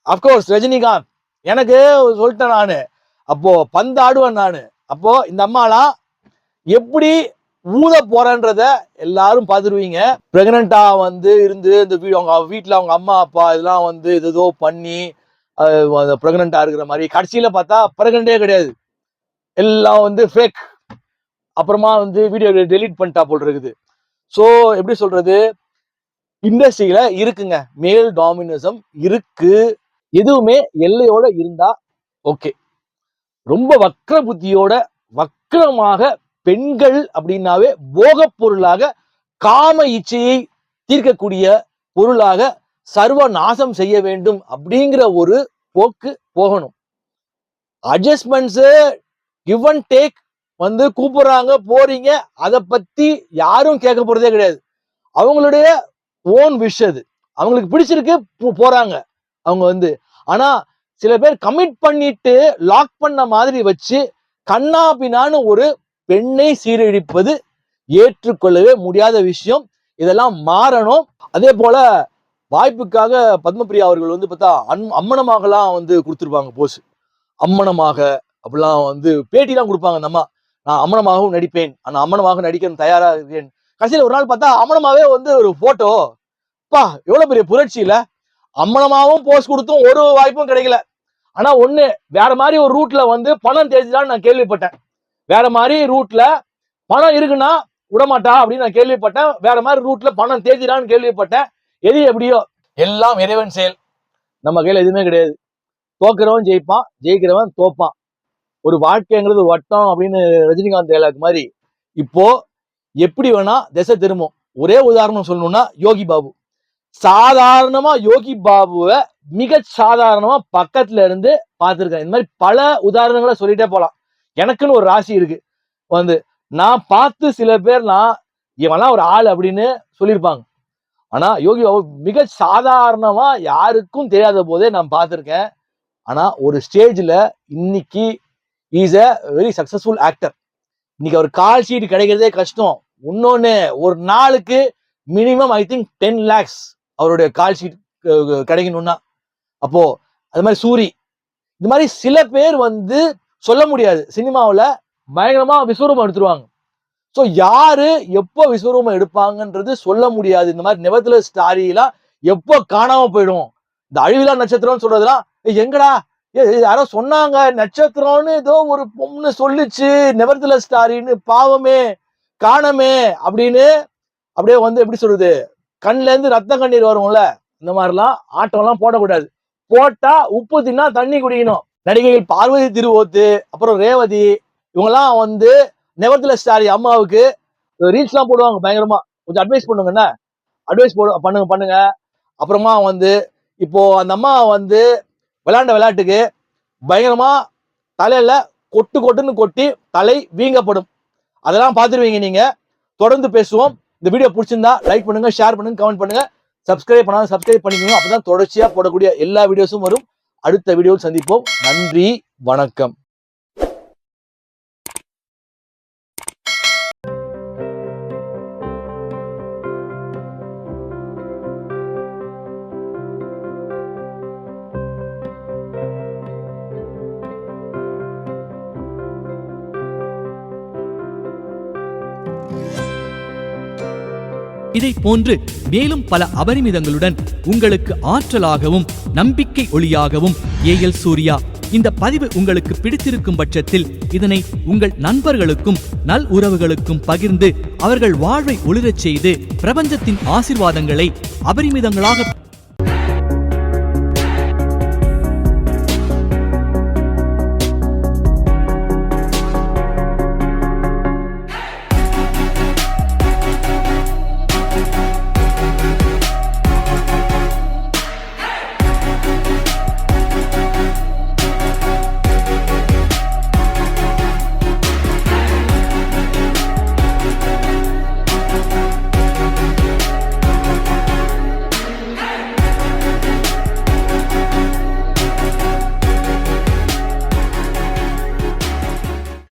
அப்கோர்ஸ் ரஜினிகாந்த் எனக்கு சொல்லிட்டேன் நானு, அப்போ பந்து ஆடுவேன் நானு. அப்போ இந்த அம்மாலாம் எப்படி ஊத போறேன்றத எல்லாரும் பார்த்துருவீங்க. பிரெக்னண்டா வந்து இருந்து இந்த அவங்க வீட்டுல அவங்க அம்மா அப்பா இதெல்லாம் வந்து ஏதோ பண்ணி பிரெக்னண்டா இருக்கிற மாதிரி கடைசியில பார்த்தா பிரெக்னண்டே கிடையாது, எல்லாம் வந்து ஃபேக். அப்புறமா வந்து வீடியோ டெலீட் பண்ணிட்டா போல் இருக்குது. ஸோ எப்படி சொல்றது, இண்டஸ்ட்ரியில இருக்குங்க மேல் டாமினிசம் இருக்கு. எதுவுமே எல்லையோட இருந்தா ஓகே. ரொம்ப வக்ர புத்தியோட வக்ரமாக பெண்கள் அப்படின்னாவே போக பொருளாக காம இச்சையை தீர்க்கக்கூடிய பொருளாக சர்வ நாசம் செய்ய வேண்டும் அப்படிங்கிற ஒரு போக்கு போகணும். அட்ஜஸ்ட்மெண்ட்ஸ் கிவ் அண்ட் டேக் வந்து கூப்பிடுறாங்க போறீங்க, அதை பத்தி யாரும் கேட்க போறதே கிடையாது. அவங்களுடைய ஓன் விஷ் அது, அவங்களுக்கு பிடிச்சிருக்கு போறாங்க அவங்க வந்து. ஆனா சில பேர் கமிட் பண்ணிட்டு லாக் பண்ண மாதிரி வச்சு கண்ணா பின்னான்னு ஒரு பெண்ணை சீரழிப்பது ஏற்றுக்கொள்ளவே முடியாத விஷயம். இதெல்லாம் மாறணும். அதே போல வாய்ப்புக்காக பத்மபிரியா அவர்கள் வந்து பார்த்தா அம்மனமாகலாம் வந்து கொடுத்துருப்பாங்க போஸ். அம்மனமாக அப்படிலாம் வந்து பேட்டிலாம் கொடுப்பாங்க அந்த அம்மா. நான் அம்மனமாகவும் நடிப்பேன், நான் அம்மனமாக நடிக்க தயாரா இருக்கேன். கடைசியில் ஒரு நாள் பார்த்தா அம்மனமாவே வந்து ஒரு போட்டோ. பா எவ்வளவு பெரிய புரட்சி இல்ல. அம்மனமாவும் போஸ்ட் கொடுத்தும் ஒரு வாய்ப்பும் கிடைக்கல. ஆனா ஒண்ணு வேற மாதிரி ஒரு ரூட்ல வந்து பணம் தேடிதான் நான் கேள்விப்பட்டேன். வேற மாதிரி ரூட்ல பணம் இருக்குன்னா விடமாட்டா அப்படின்னு நான் கேள்விப்பட்டேன். வேற மாதிரி ரூட்ல பணம் தேடிடான்னு கேள்விப்பட்டேன். எது எப்படியோ எல்லாம் இறைவன் செயல். நம்ம கையில எதுவுமே கிடையாது. தோக்குறவன் ஜெயிப்பான், ஜெயிக்கிறவன் தோப்பான். ஒரு வாழ்க்கைங்கிறது ஒரு வட்டம் அப்படின்னு ரஜினிகாந்த் டைலாக் மாதிரி இப்போ எப்படி வேணா திசை திரும்பும். ஒரே உதாரணம் சொல்லணும்னா யோகி பாபு. சாதாரணமா யோகி பாபுவை மிக சாதாரணமா பக்கத்துல இருந்து பார்த்திருக்கேன். இந்த மாதிரி பல உதாரணங்களை சொல்லிட்டே போலாம். எனக்குன்னு ஒரு ராசி இருக்கு. வந்து நான் பார்த்து சில பேர் நான் இவெல்லாம் ஒரு ஆள் அப்படின்னு சொல்லியிருப்பாங்க. ஆனா யோகி பாபு மிக சாதாரணமா யாருக்கும் தெரியாத போதே நான் பார்த்திருக்கேன். ஆனா ஒரு ஸ்டேஜ்ல இன்னைக்கு is a very successful actor. இன்னைக்கு அவர் கால் ஷீட் கிடைக்கிறதே கஷ்டம். இன்னொன்னு ஒரு நாளுக்கு மினிமம் ஐ திங்க் 10 lakhs அவருடைய கால் ஷீட் கிடைக்கணும்னா. அப்போ அது மாதிரி சூரி, இந்த மாதிரி சில பேர் வந்து சொல்ல முடியாது. சினிமாவில் பயங்கரமா விஸ்வரூபம் எடுத்துருவாங்க. ஸோ யாரு எப்போ விஸ்வரூபம் எடுப்பாங்கன்றது சொல்ல முடியாது. இந்த மாதிரி நெவர்த்லெஸ் ஸ்டாரிலாம் எப்போ காணாம போயிடும். இந்த அழிவிலா நட்சத்திரம்னு சொல்றதுலாம் எங்கடா யாரோ சொன்னாங்க நட்சத்திரம்னு ஏதோ ஒரு பொண்ணு சொல்லிச்சு நெவர்த்லெஸ் ஸ்டாரின்னு, பாவமே காணமே அப்படின்னு அப்படியே வந்து எப்படி சொல்றது, கண்ணுல இருந்து ரத்த கண்ணீர் வரும்ல. இந்த மாதிரிலாம் ஆட்டம் எல்லாம் போடக்கூடாது. போட்டா உப்பு தின்னா தண்ணி குடிக்கணும். நடிகைகள் பார்வதி திருவோத்து, அப்புறம் ரேவதி, இவங்கெல்லாம் வந்து நெவர்த்லெஸ் ஸ்டாரி அம்மாவுக்கு ரீல்ஸ் எல்லாம் போடுவாங்க பயங்கரமா. கொஞ்சம் அட்வைஸ் பண்ணுங்கண்ணா, அட்வைஸ் பண்ணுங்க. அப்புறமா வந்து இப்போ அந்த அம்மா வந்து விளையாண்ட விளையாட்டுக்கு பயங்கரமா தலையில கொட்டுன்னு கொட்டி தலை வீங்கப்படும். அதெல்லாம் பார்த்துருவீங்க நீங்க. தொடர்ந்து பேசுவோம். இந்த வீடியோ பிடிச்சிருந்தா லைக் பண்ணுங்க, ஷேர் பண்ணுங்க, கமெண்ட் பண்ணுங்க. சப்ஸ்கிரைப் பண்ணாலும் சப்ஸ்கிரைப் பண்ணிக்கோங்க. அப்பதான் தொடர்ச்சியா போடக்கூடிய எல்லா வீடியோஸும் வரும். அடுத்த வீடியோவில் சந்திப்போம். நன்றி, வணக்கம். இதை போன்று மேலும் பல அபரிமிதங்களுடன் உங்களுக்கு ஆற்றலாகவும் நம்பிக்கை ஒளியாகவும் ஏஎல் சூர்யா. இந்த பதிவு உங்களுக்கு பிடித்திருக்கும் பட்சத்தில் இதனை உங்கள் நண்பர்களுக்கும் நல் உறவுகளுக்கும் பகிர்ந்து அவர்கள் வாழ்வை ஒளிரச் செய்து பிரபஞ்சத்தின் ஆசீர்வாதங்களை அபரிமிதங்களாக